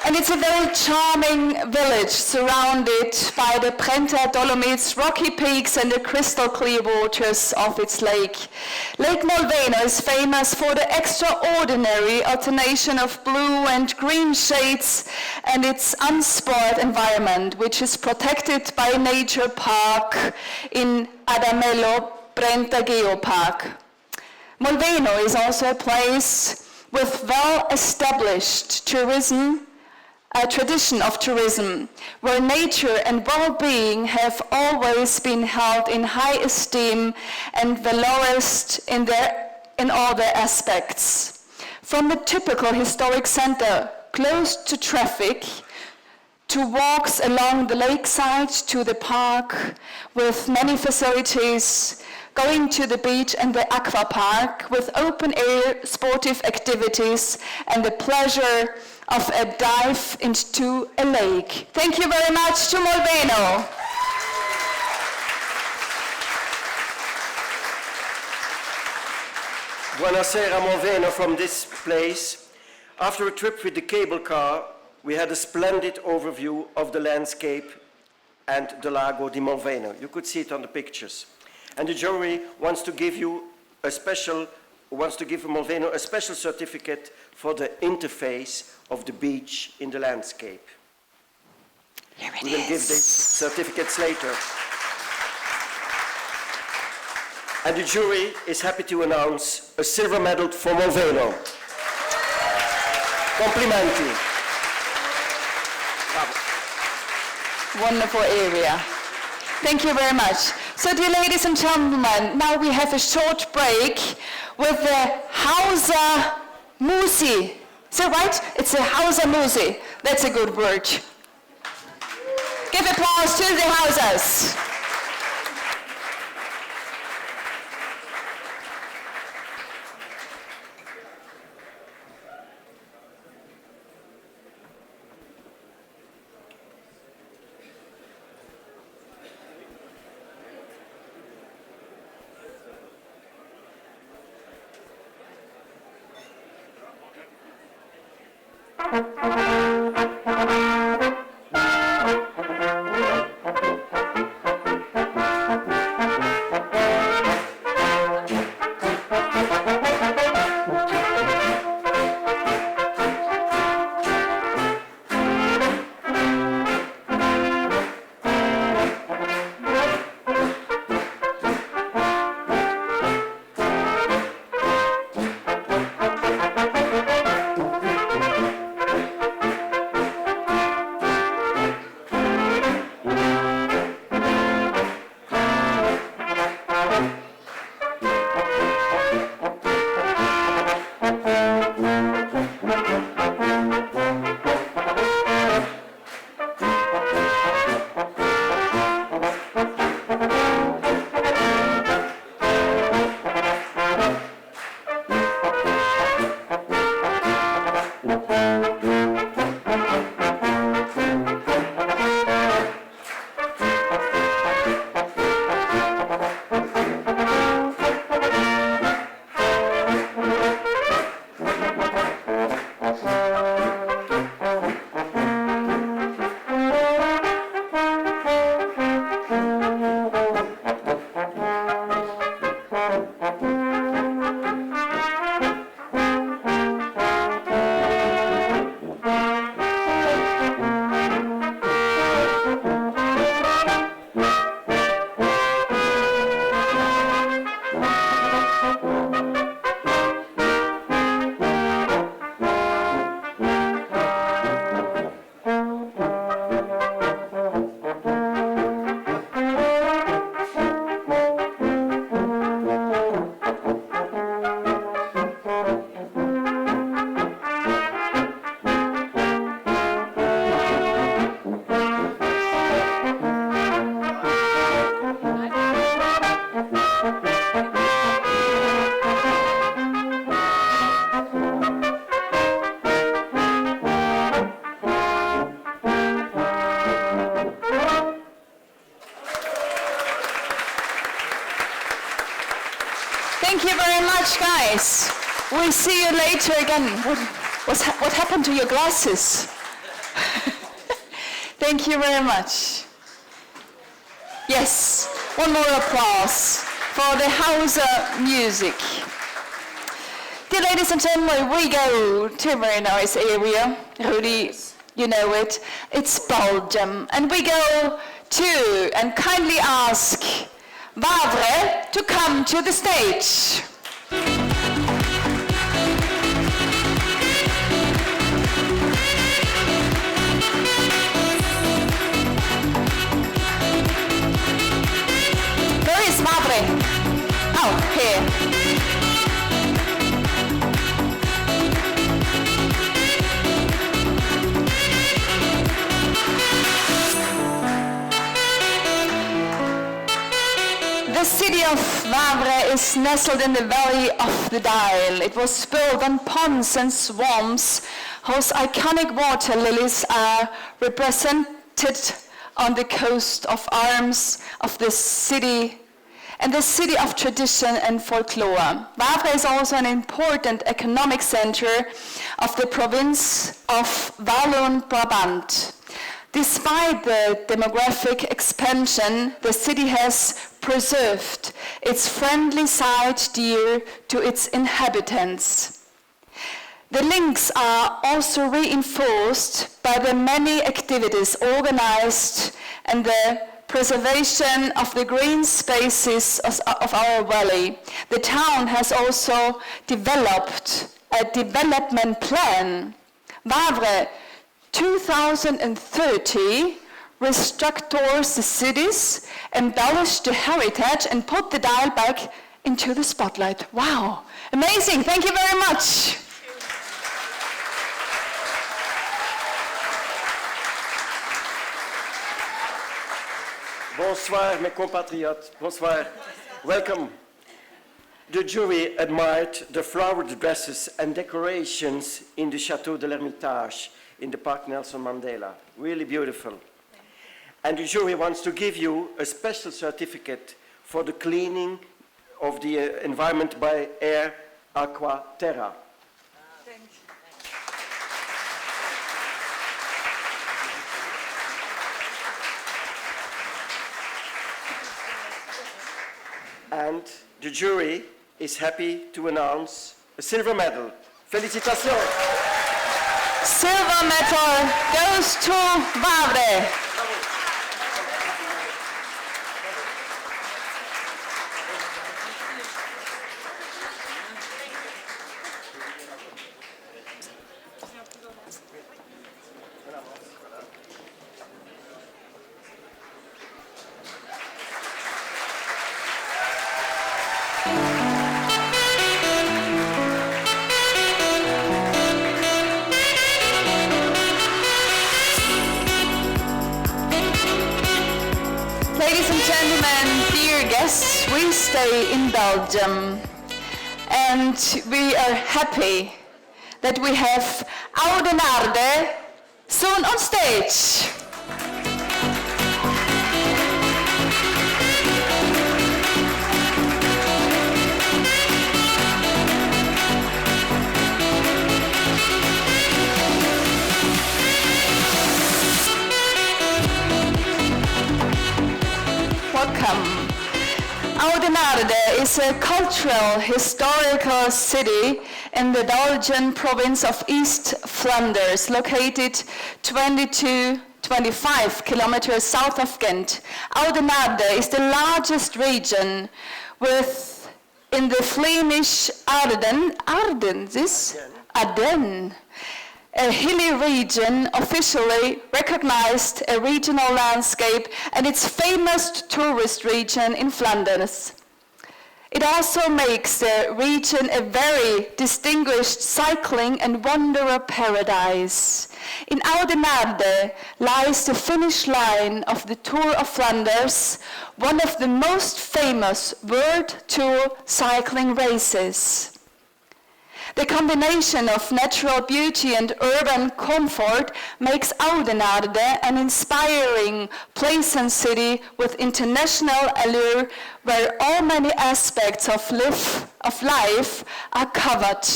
And it's a very charming village surrounded by the Brenta Dolomites, rocky peaks and the crystal clear waters of its lake. Lake Molveno is famous for the extraordinary alternation of blue and green shades and its unspoiled environment, which is protected by a nature park in Adamello Brenta Geopark. Molveno is also a place with well-established a tradition of tourism, where nature and well-being have always been held in high esteem and valorized in all their aspects. From the typical historic center, close to traffic, to walks along the lakeside, to the park with many facilities, going to the beach and the aqua park with open-air sportive activities and the pleasure of a dive into a lake. Thank you very much to Molveno.
Buonasera Moveno from this place. After a trip with the cable car, we had a splendid overview of the landscape and the Lago di Moveno. You could see it on the pictures. And the jury wants to give Moveno a special certificate for the interface of the beach in the landscape.
Here it
We will
is.
give these certificates later. And the jury is happy to announce a silver medal for Moveno. Complimenti.
Wonderful area. Thank you very much. So, dear ladies and gentlemen, now we have a short break with the Hauser Musi. Is that right? It's a Hauser Musi. That's a good word. Give applause to the Hausers. Thank you very much, guys. We'll see you later again. What happened to your glasses? Thank you very much. Yes, one more applause for the Hauser music. Dear ladies and gentlemen, we go to a very nice area. Rudy, you know it. It's Belgium. And we go to and kindly ask Wavre to come to the stage. Where is Wavre? Oh, here. The city of Wavre is nestled in the valley of the Dial. It was built on ponds and swamps whose iconic water lilies are represented on the coat of arms of the city and the city of tradition and folklore. Wavre is also an important economic center of the province of Wallon-Brabant. Despite the demographic expansion, the city has preserved its friendly side dear to its inhabitants. The links are also reinforced by the many activities organized and the preservation of the green spaces of our valley. The town has also developed a development plan. Wavre 2030 restructures the cities, embellish the heritage, and put the dial back into the spotlight. Wow, amazing, thank you very much.
Bonsoir, mes compatriotes. Bonsoir. Welcome. The jury admired the flowered dresses and decorations in the Château de l'Hermitage in the Park Nelson Mandela. Really beautiful. And the jury wants to give you a special certificate for the cleaning of the environment by Air, Aqua, Terra.
Thanks.
And the jury is happy to announce a silver medal. Félicitations!
Silver medal goes to Wavre. Ladies and gentlemen, dear guests, we stay in Belgium and we are happy that we have Oudenaarde soon on stage. Welcome. Oudenaarde is a cultural, historical city in the Belgian province of East Flanders, located 25 kilometers south of Ghent. Oudenaarde is the largest region in the Flemish Ardennes, a hilly region officially recognized a regional landscape and its famous tourist region in Flanders. It also makes the region a very distinguished cycling and wanderer paradise. In Oudenaarde lies the finish line of the Tour of Flanders, one of the most famous world tour cycling races. The combination of natural beauty and urban comfort makes Oudenaarde an inspiring place and city with international allure where all many aspects of life are covered.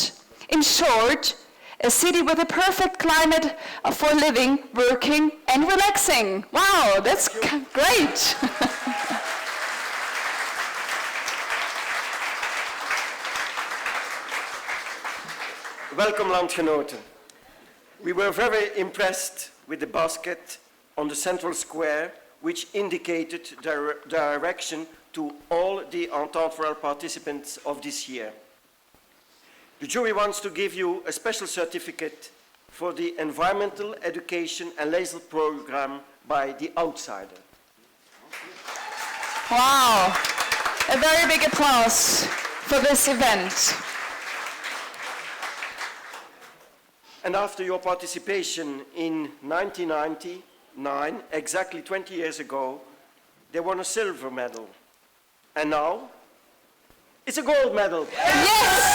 In short, a city with a perfect climate for living, working and relaxing. Wow, that's great.
Welcome, landgenoten. We were very impressed with the basket on the central square, which indicated direction to all the Entente Florale participants of this year. The jury wants to give you a special certificate for the environmental education and leisure program by The Outsider.
Wow, a very big applause for this event.
And after your participation in 1999, exactly 20 years ago, they won a silver medal. And now, it's a gold medal.
Yes!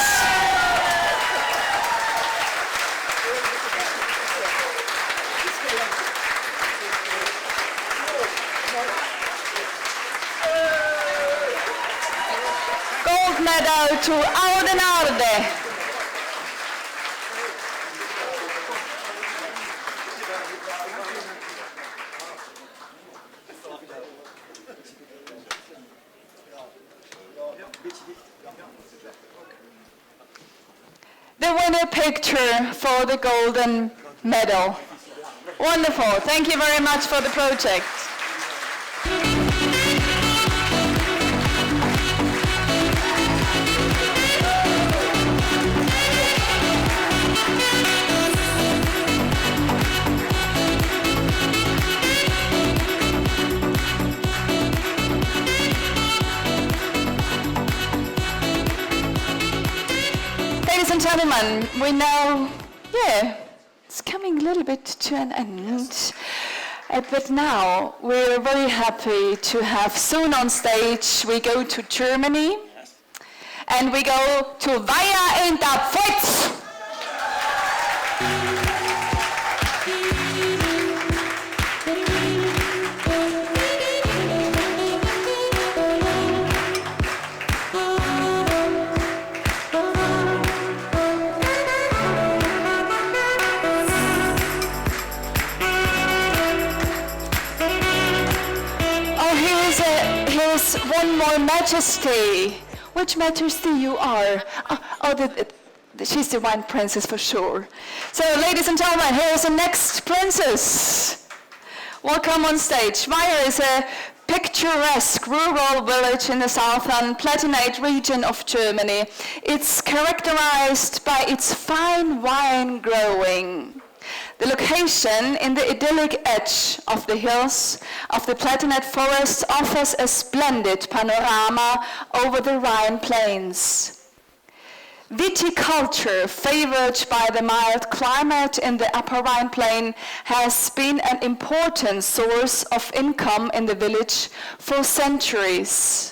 meadow to Oudenaarde. The winner picture for the golden medal. Wonderful. Thank you very much for the project. Ladies and gentlemen, we now, it's coming a little bit to an end. But now we're very happy to have soon on stage, we go to Germany, and we go to Weiher in der Pfalz. Here's one more majesty. Which majesty you are? She's the wine princess for sure. So, ladies and gentlemen, here's the next princess. Welcome on stage. Weiher is a picturesque rural village in the southern Palatinate region of Germany. It's characterized by its fine wine growing. The location in the idyllic edge of the hills of the Palatinate forest offers a splendid panorama over the Rhine plains. Viticulture, favored by the mild climate in the upper Rhine plain, has been an important source of income in the village for centuries.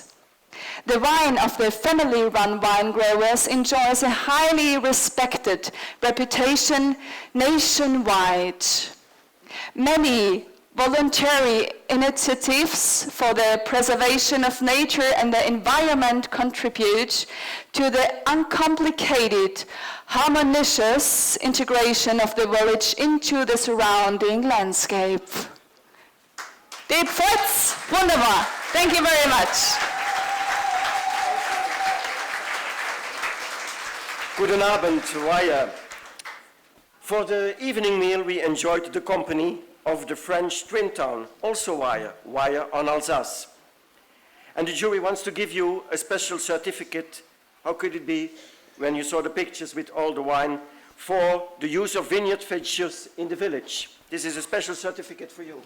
The wine of the family-run wine growers enjoys a highly respected reputation nationwide. Many voluntary initiatives for the preservation of nature and the environment contribute to the uncomplicated, harmonious integration of the village into the surrounding landscape. Die Pfalz, wunderbar. Thank you very much.
Guten Abend, Weiher. For the evening meal, we enjoyed the company of the French twin town, also Weiher, Weiher on Alsace. And the jury wants to give you a special certificate. How could it be, when you saw the pictures with all the wine, for the use of vineyard fixtures in the village? This is a special certificate for you.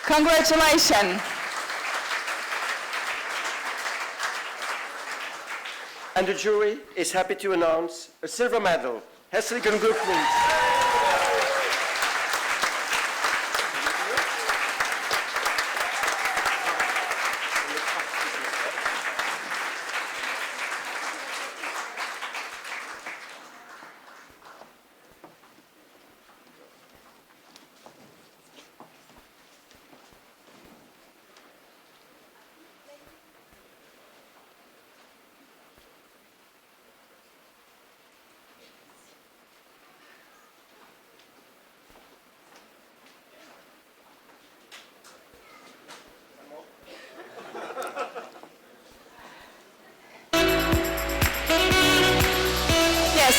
Congratulations.
And the jury is happy to announce a silver medal. Herzlichen Glückwunsch.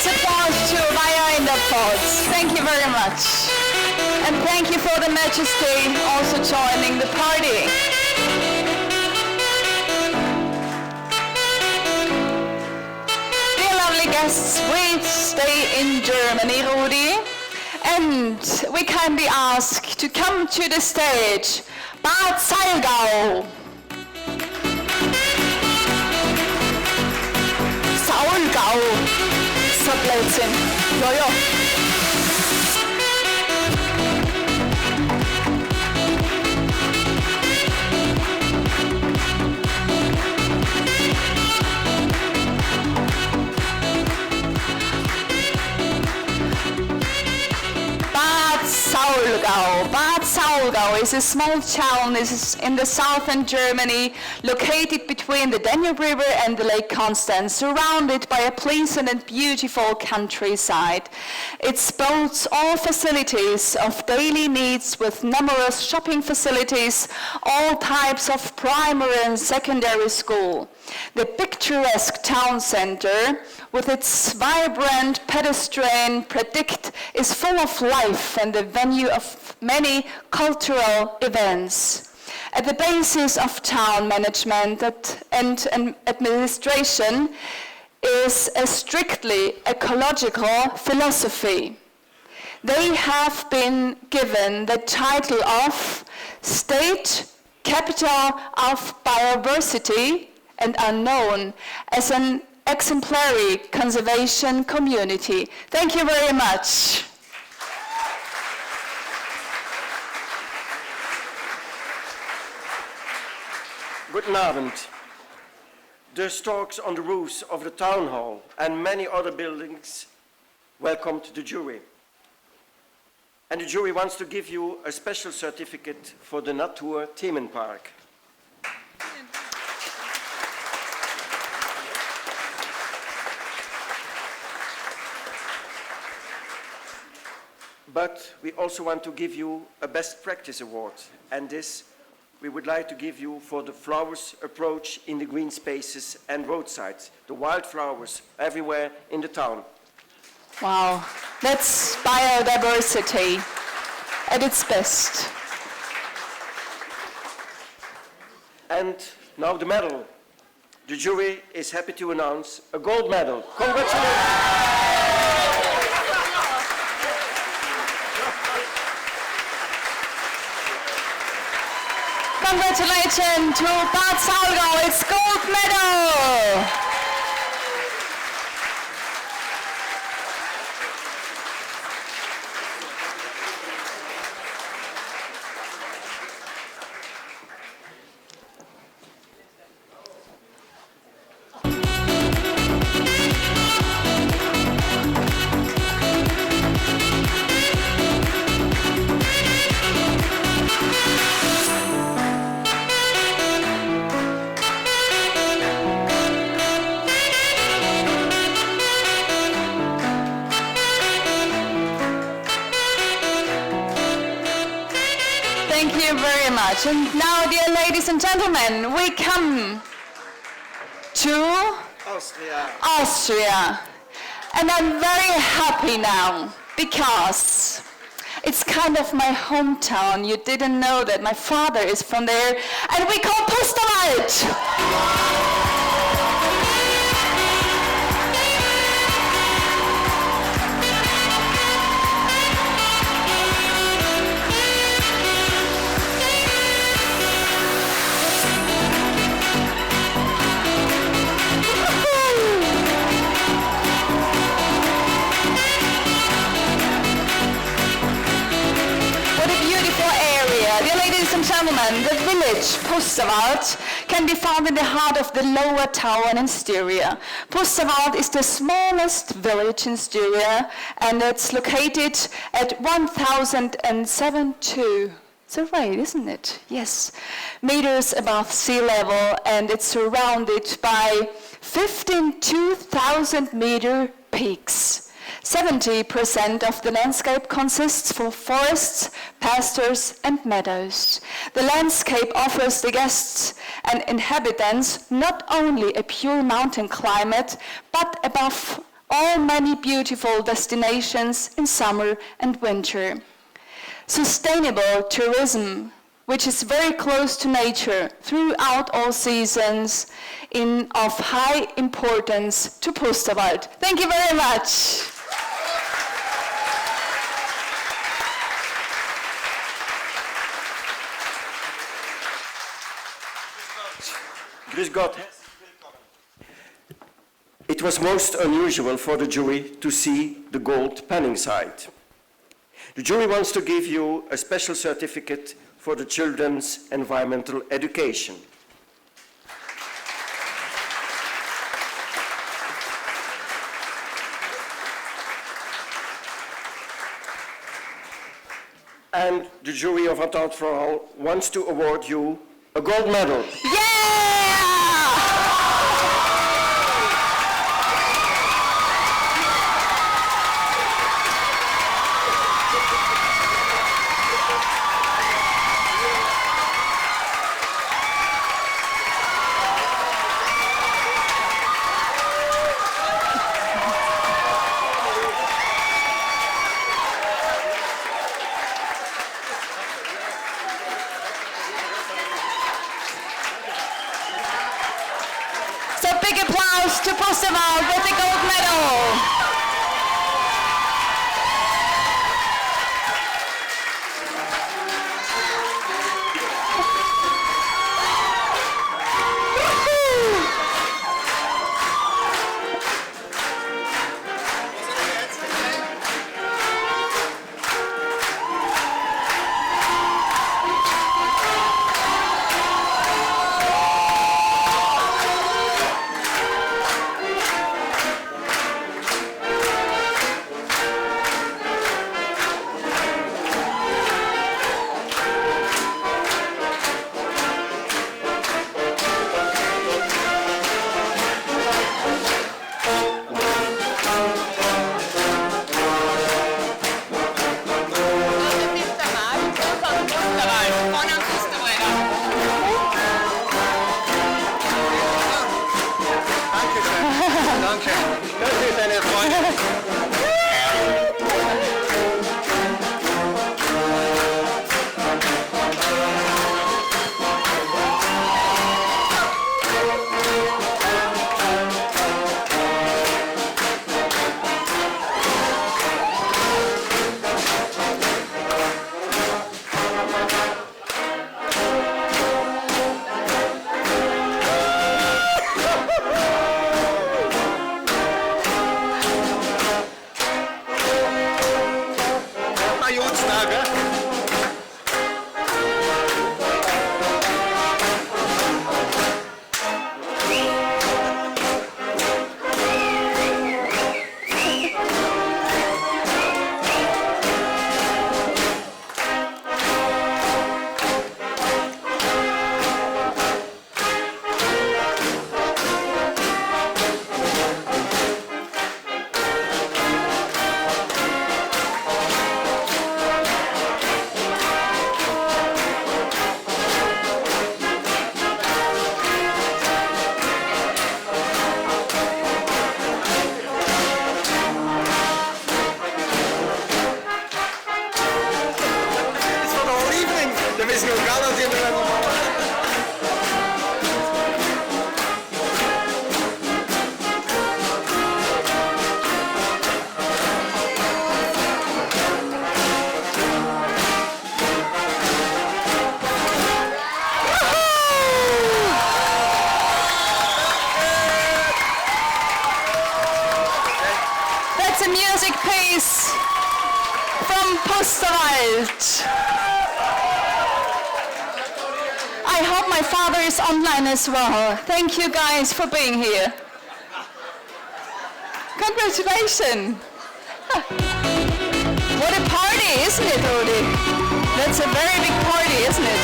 Applause to Weiher in der Pfalz. Thank you very much. And thank you for the Majesty also joining the party. Dear lovely guests, we stay in Germany, Rudi, and we kindly ask to come to the stage, Bad Salgau. Saulgau. Blödsinn. Ja. Bad Saulgau is a small town. This is in the southern Germany, located between the Danube River and the Lake Constance, surrounded by a pleasant and beautiful countryside. It boasts all facilities of daily needs with numerous shopping facilities, all types of primary and secondary school. The picturesque town center, with its vibrant pedestrian predict, is full of life and the venue of many cultural events. At the basis of town management and administration is a strictly ecological philosophy. They have been given the title of State Capital of Biodiversity and are known as an exemplary conservation community. Thank you very much.
Guten Abend. The storks on the roofs of the town hall and many other buildings welcomed the jury. And the jury wants to give you a special certificate for the Natur Themenpark. But we also want to give you a Best Practice Award, and this we would like to give you for the flowers approach in the green spaces and roadsides, the wildflowers everywhere in the town.
Wow, that's biodiversity at its best.
And now the medal. The jury is happy to announce a gold medal. Congratulations!
Congratulations to Bad Salgau, it's gold medal! Thank you very much. And now, dear ladies and gentlemen, we come to Austria. And I'm very happy now because it's kind of my hometown. You didn't know that my father is from there, and we call Pusterwald. Dear ladies and gentlemen, the village Pusterwald can be found in the heart of the lower town in Styria. Pusterwald is the smallest village in Styria, and it's located at 1,072. It's right, isn't it? Yes. Meters above sea level, and it's surrounded by 15 2,000-meter peaks. 70% of the landscape consists of forests, pastures, and meadows. The landscape offers the guests and inhabitants not only a pure mountain climate, but above all many beautiful destinations in summer and winter. Sustainable tourism, which is very close to nature throughout all seasons, of high importance to Pusterwald. Thank you very much.
Grüß Gott. It was most unusual for the jury to see the gold panning site. The jury wants to give you a special certificate for the children's environmental education. And the jury of Entente Florale wants to award you a gold medal.
Yeah! Big applause to Festsaal with the gold medal. That's a music piece from Festsaal. I hope my father is online as well. Thank you guys for being here. Congratulations. What a party, isn't it, Rudi? That's a very big party, isn't it?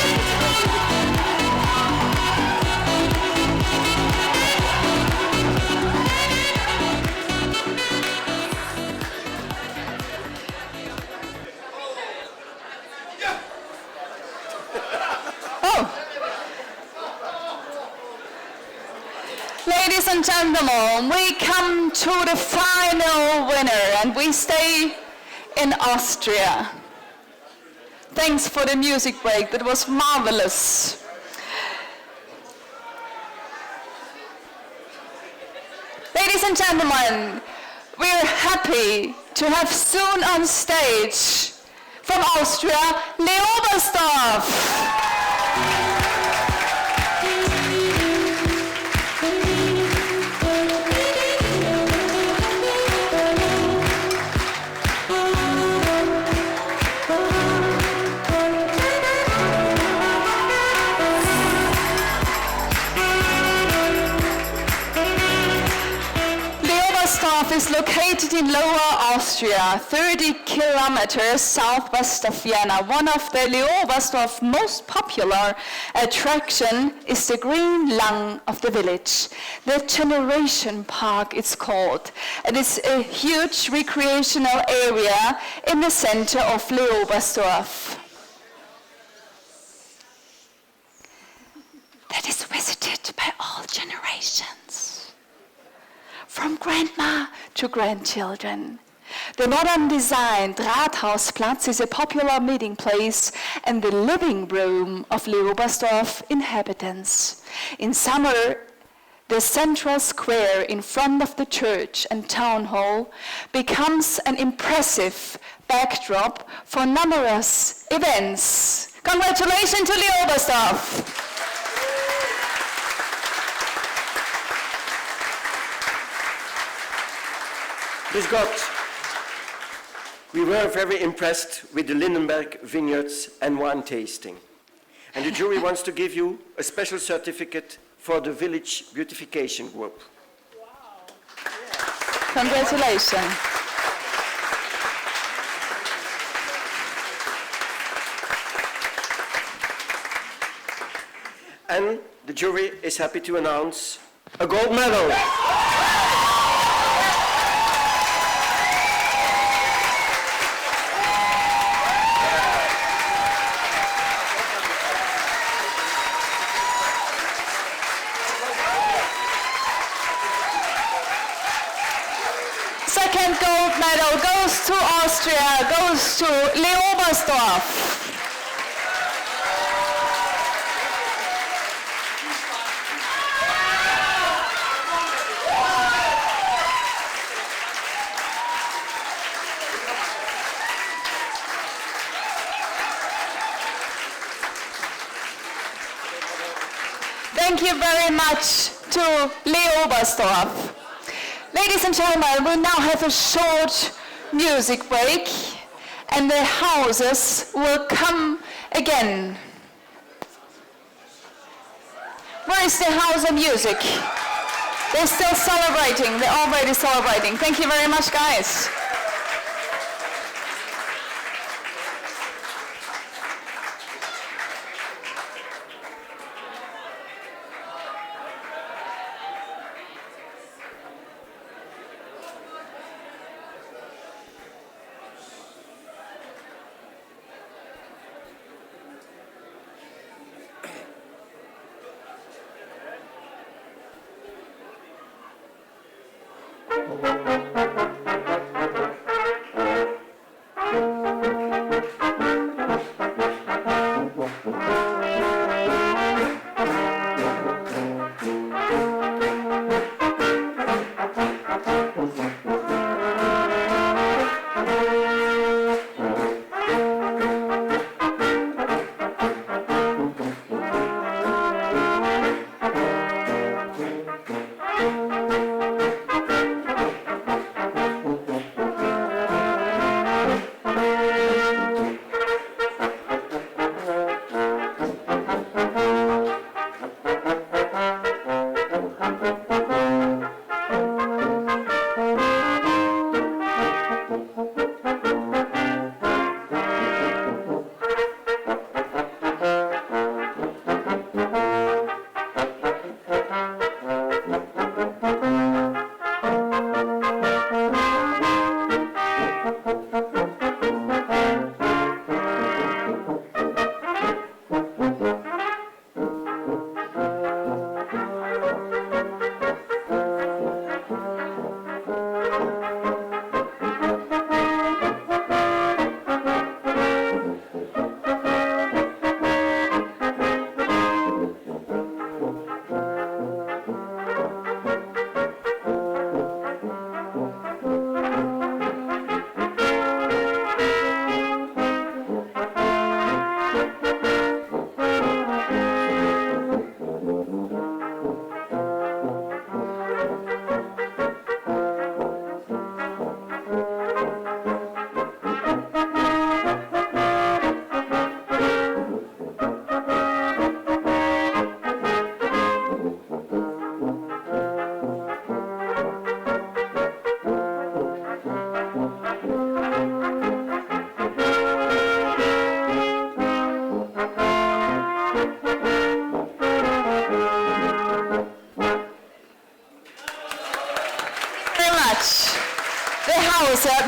Ladies and gentlemen, we come to the final winner, and we stay in Austria. Thanks for the music break, that was marvelous. Ladies and gentlemen, we're happy to have soon on stage from Austria, Leobersdorf. is located in Lower Austria, 30 kilometers southwest of Vienna. One of the Leobersdorf most popular attraction is the green lung of the village. The Generation Park it's called. It is a huge recreational area in the center of Leobersdorf that is visited by all generations, from grandma to grandchildren. The modern designed Rathausplatz is a popular meeting place and the living room of Leobersdorf inhabitants. In summer, the central square in front of the church and town hall becomes an impressive backdrop for numerous events. Congratulations to Leobersdorf!
Miss Gott, we were very impressed with the Lindenberg vineyards and wine tasting. And the jury wants to give you a special certificate for the Village Beautification Group.
Wow.
Congratulations.
And the jury is happy to announce a gold medal.
Second gold medal goes to Austria, goes to Leobersdorf. Thank you very much to Leobersdorf. Ladies and gentlemen, we'll now have a short music break and the houses will come again. Where is the house of music? They're still celebrating, they're already celebrating. Thank you very much, guys.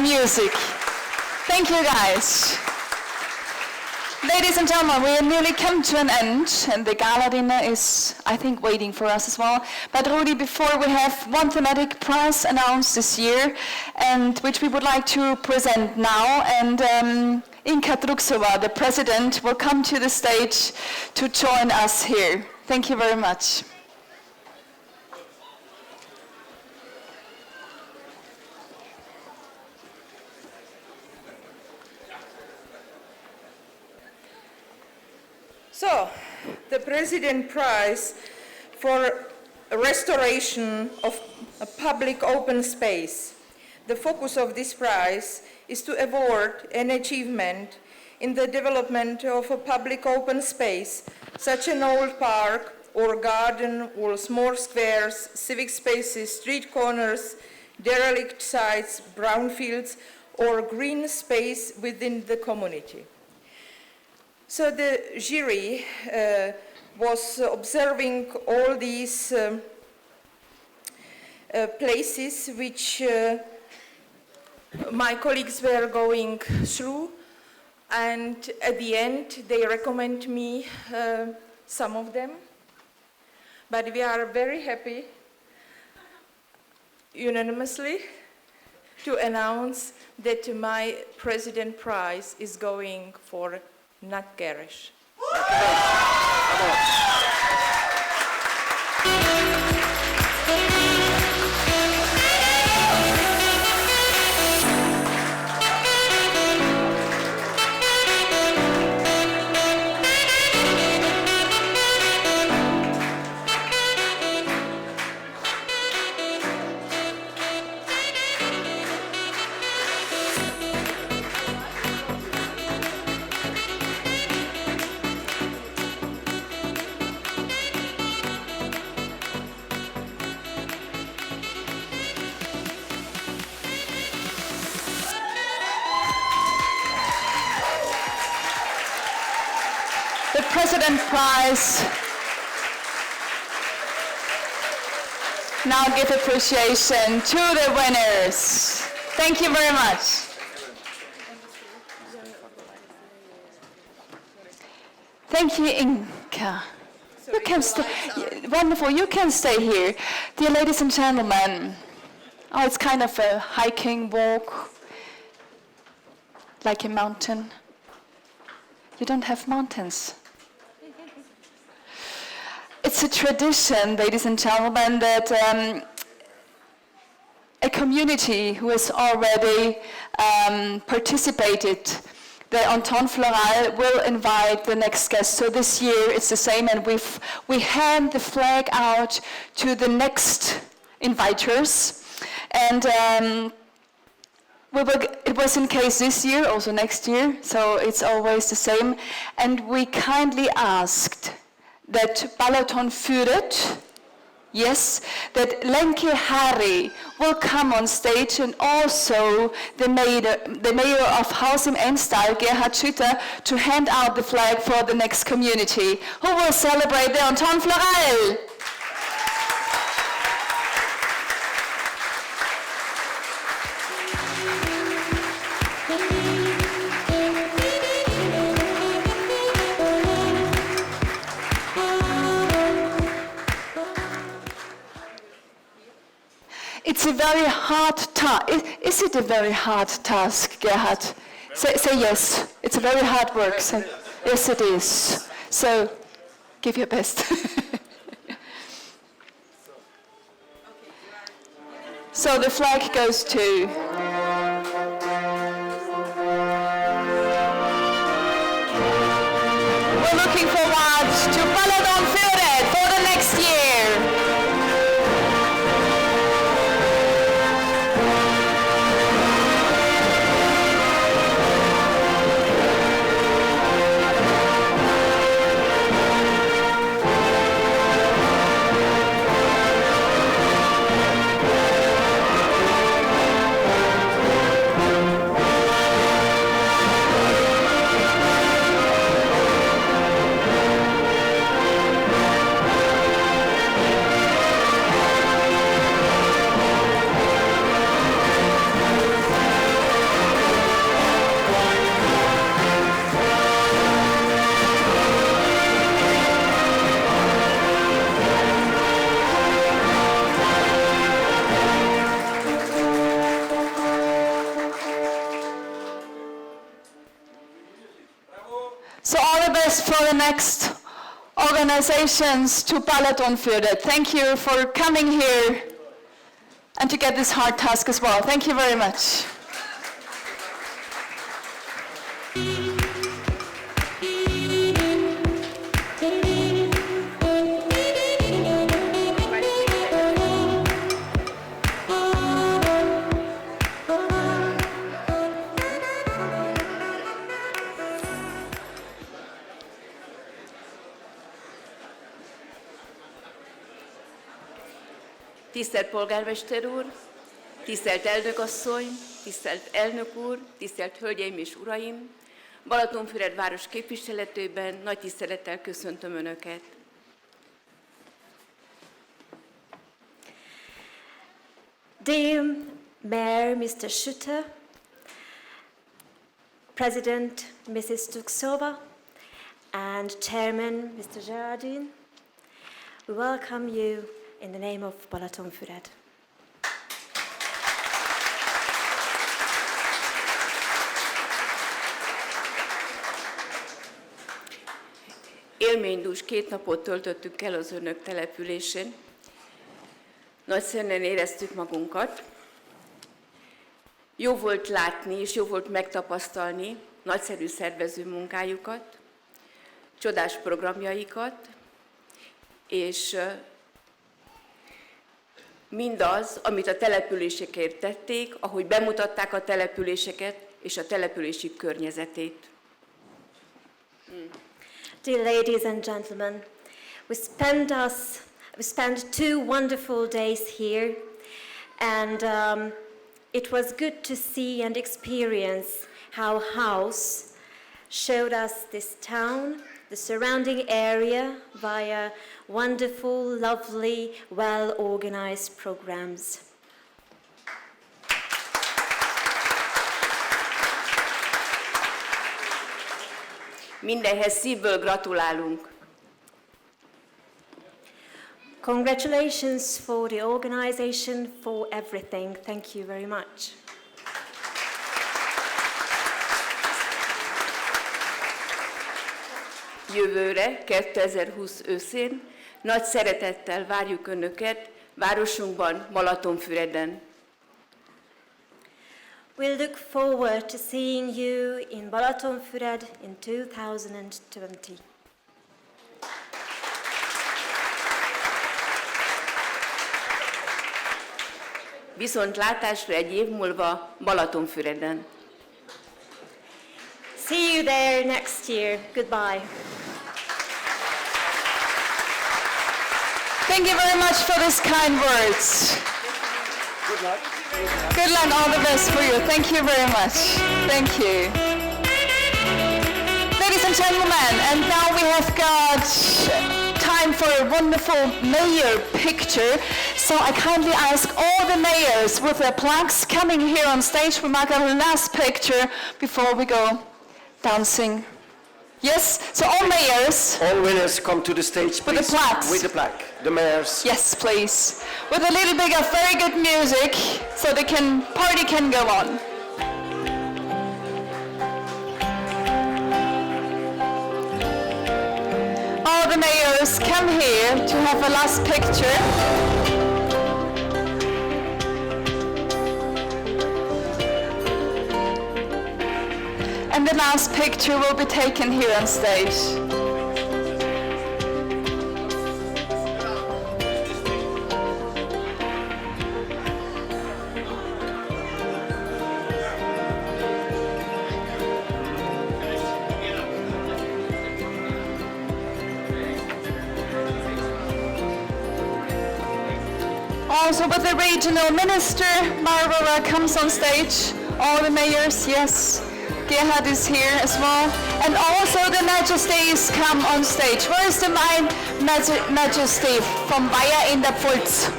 about music. Thank you, guys. Ladies and gentlemen, we have nearly come to an end, and the gala dinner is, I think, waiting for us as well. But Rudi, before we have one thematic prize announced this year, and which we would like to present now, and Inka Truksova, the president, will come to the stage to join us here. Thank you very much.
So, the President Prize for Restoration of a Public Open Space. The focus of this prize is to award an achievement in the development of a public open space, such an old park or garden or small squares, civic spaces, street corners, derelict sites, brownfields, or green space within the community. So the jury was observing all these places which my colleagues were going through, and at the end they recommend me some of them. But we are very happy unanimously to announce that my President Prize is going for Nat Garish.
The President Prize. Now give appreciation to the winners. Thank you very much. Thank you, Inka. You can stay. Wonderful. You can stay here. Dear ladies and gentlemen, oh, it's kind of a hiking walk, like a mountain. You don't have mountains. It's a tradition, ladies and gentlemen, that a community who has already participated, the Entente Florale, will invite the next guest. So this year it's the same, and we hand the flag out to the next inviters. And it was in case this year, also next year, so it's always the same. And we kindly asked that Balaton Führet, yes, that Lenke Hari will come on stage, and also the mayor of Haus in Ennstal, Gerhard Schütter, to hand out the flag for the next community, who will celebrate the Entente Florale. It's a very hard task. Is it a very hard task, Gerhard? Say yes. It's a very hard work. Say, yes, it is. So, give your best. So the flag goes to... We're looking forward to Balaton Führet for the next year. So all the best for the next organizations to Balatonfjordet. Thank you for coming here and to get this hard task as well. Thank you very much.
Tisztelt polgármester úr, tisztelt elnökasszony, tisztelt elnök úr, tisztelt hölgyeim és uraim! Balatonfüred város képviseletében nagy tisztelettel köszöntöm Önöket.
Dear Mayor Mr. Schutter, President Mrs. Tuksova, and Chairman Mr. Gerardin, we welcome you in the name of Balatonfüred.
Élménydús 2 napot töltöttük el az Önök településén. Nagyszerűen éreztük magunkat. Jó volt látni és jó volt megtapasztalni nagyszerű szervező munkájukat, csodás programjaikat, és mindaz, amit a településekért tették, ahogy bemutatták a településeket és a települési környezetét.
Dear ladies and gentlemen, we spent 2 wonderful days here, and it was good to see and experience how Haus showed us this town, the surrounding area, via wonderful, lovely, well-organized programs.
Mindenhez szívből gratulálunk.
Congratulations for the organization, for everything. Thank you very much.
Jövőre, 2020 őszén nagy szeretettel várjuk Önöket városunkban, Balatonfüreden.
We look forward to seeing you in Balatonfüred in 2020.
Viszontlátásra egy év múlva Balatonfüreden.
See you there next year. Goodbye.
Thank you very much for these kind words.
Good luck.
Good luck, all the best for you. Thank you very much. Thank you. Ladies and gentlemen, and now we have got time for a wonderful mayor picture. So I kindly ask all the mayors with their plaques coming here on stage. We mark our last picture before we go dancing. Yes, so all mayors.
All winners come to the stage, please.
With the plaques.
With the plaque. The mayors.
Yes, please. With a little bit of very good music, so the party can go on. All the mayors come here to have a last picture. And the last picture will be taken here on stage. Also with the regional minister, Barbara comes on stage. All the mayors, yes. Gerhard is here as well. And also the majesties come on stage. Where is the majesty from Bayer in der Pfalz?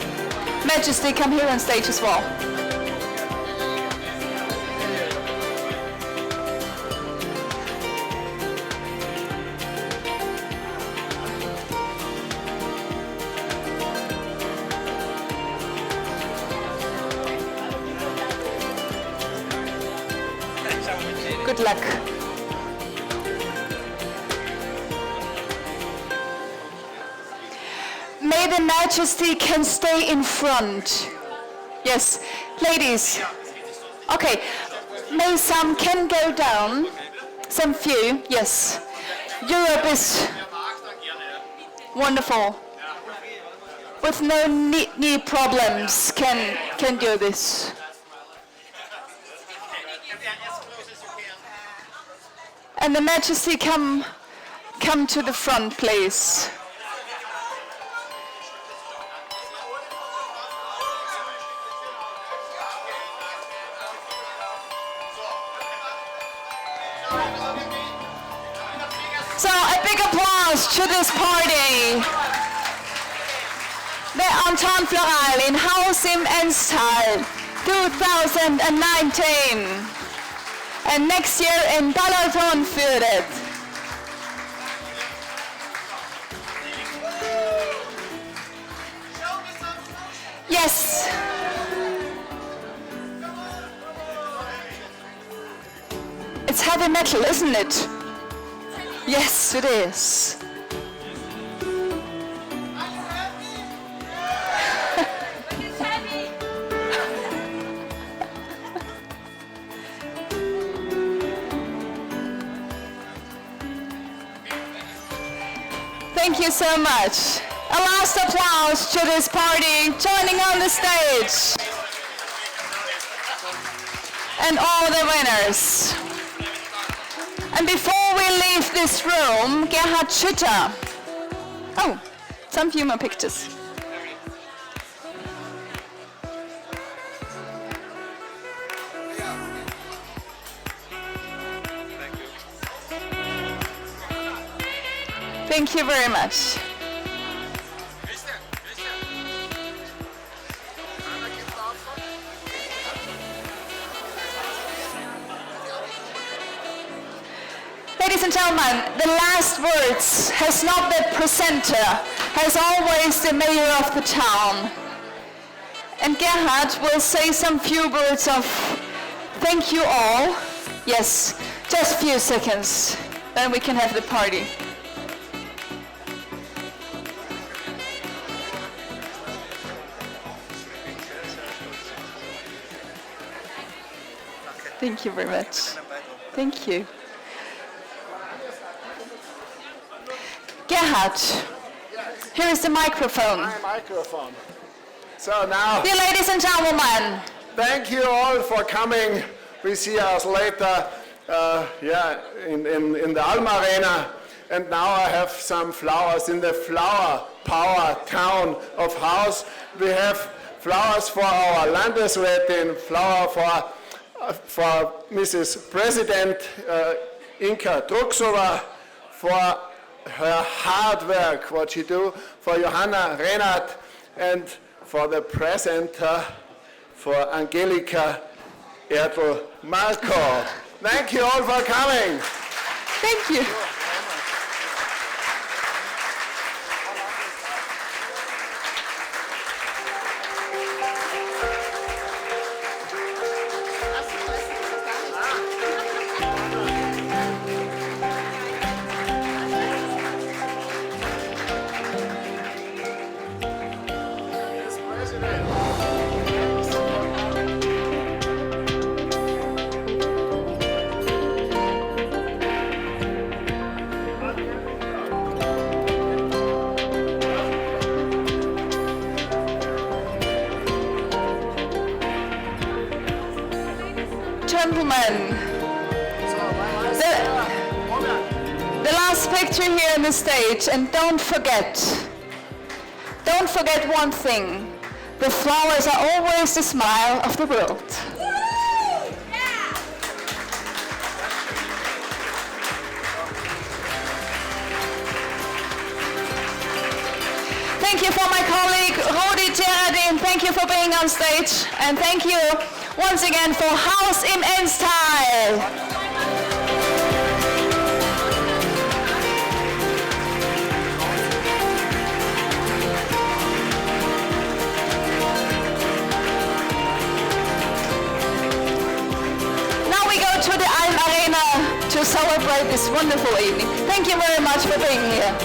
Majesty, come here on stage as well. Good luck. the Majesty can stay in front. Yes, ladies. Okay, may some can go down. Some few, yes. Europe is wonderful. With no knee problems can do this. And the Majesty come to the front, please. So a big applause to this party. The Entente Florale in Haus im Ennstal 2019. And next year in Balaton führt. Yes. It's heavy metal, isn't it? Yes, it is. Thank you so much. A last applause to this party joining on the stage. And all the winners. And before we leave this room, Gerhard Schütter. Oh, some few more pictures. Thank you very much. Ladies and gentlemen, the last words has not the presenter, has always the mayor of the town. And Gerhard will say some few words of thank you all. Yes, just a few seconds, then we can have the party. Thank you very much. Thank you. Gerhard, here is the microphone.
My microphone. So now,
Dear ladies and gentlemen,
thank you all for coming. We see us later in the Alma Arena. And now I have some flowers in the flower power town of Haus. We have flowers for our Landesrätin, flower for Mrs. President Inka Druksova, for her hard work, what she do, for Johanna Renat, and for the presenter, for Angelika Erdl-Marko. Thank you all for coming.
thank you. Gentlemen, the last picture here on the stage, and don't forget one thing, the flowers are always the smile of the world. Thank you for my colleague Rudi Gerardin, thank you for being on stage, and thank you once again for Haus im Ennstal. Now we go to the Alm Arena to celebrate this wonderful evening. Thank you very much for being here.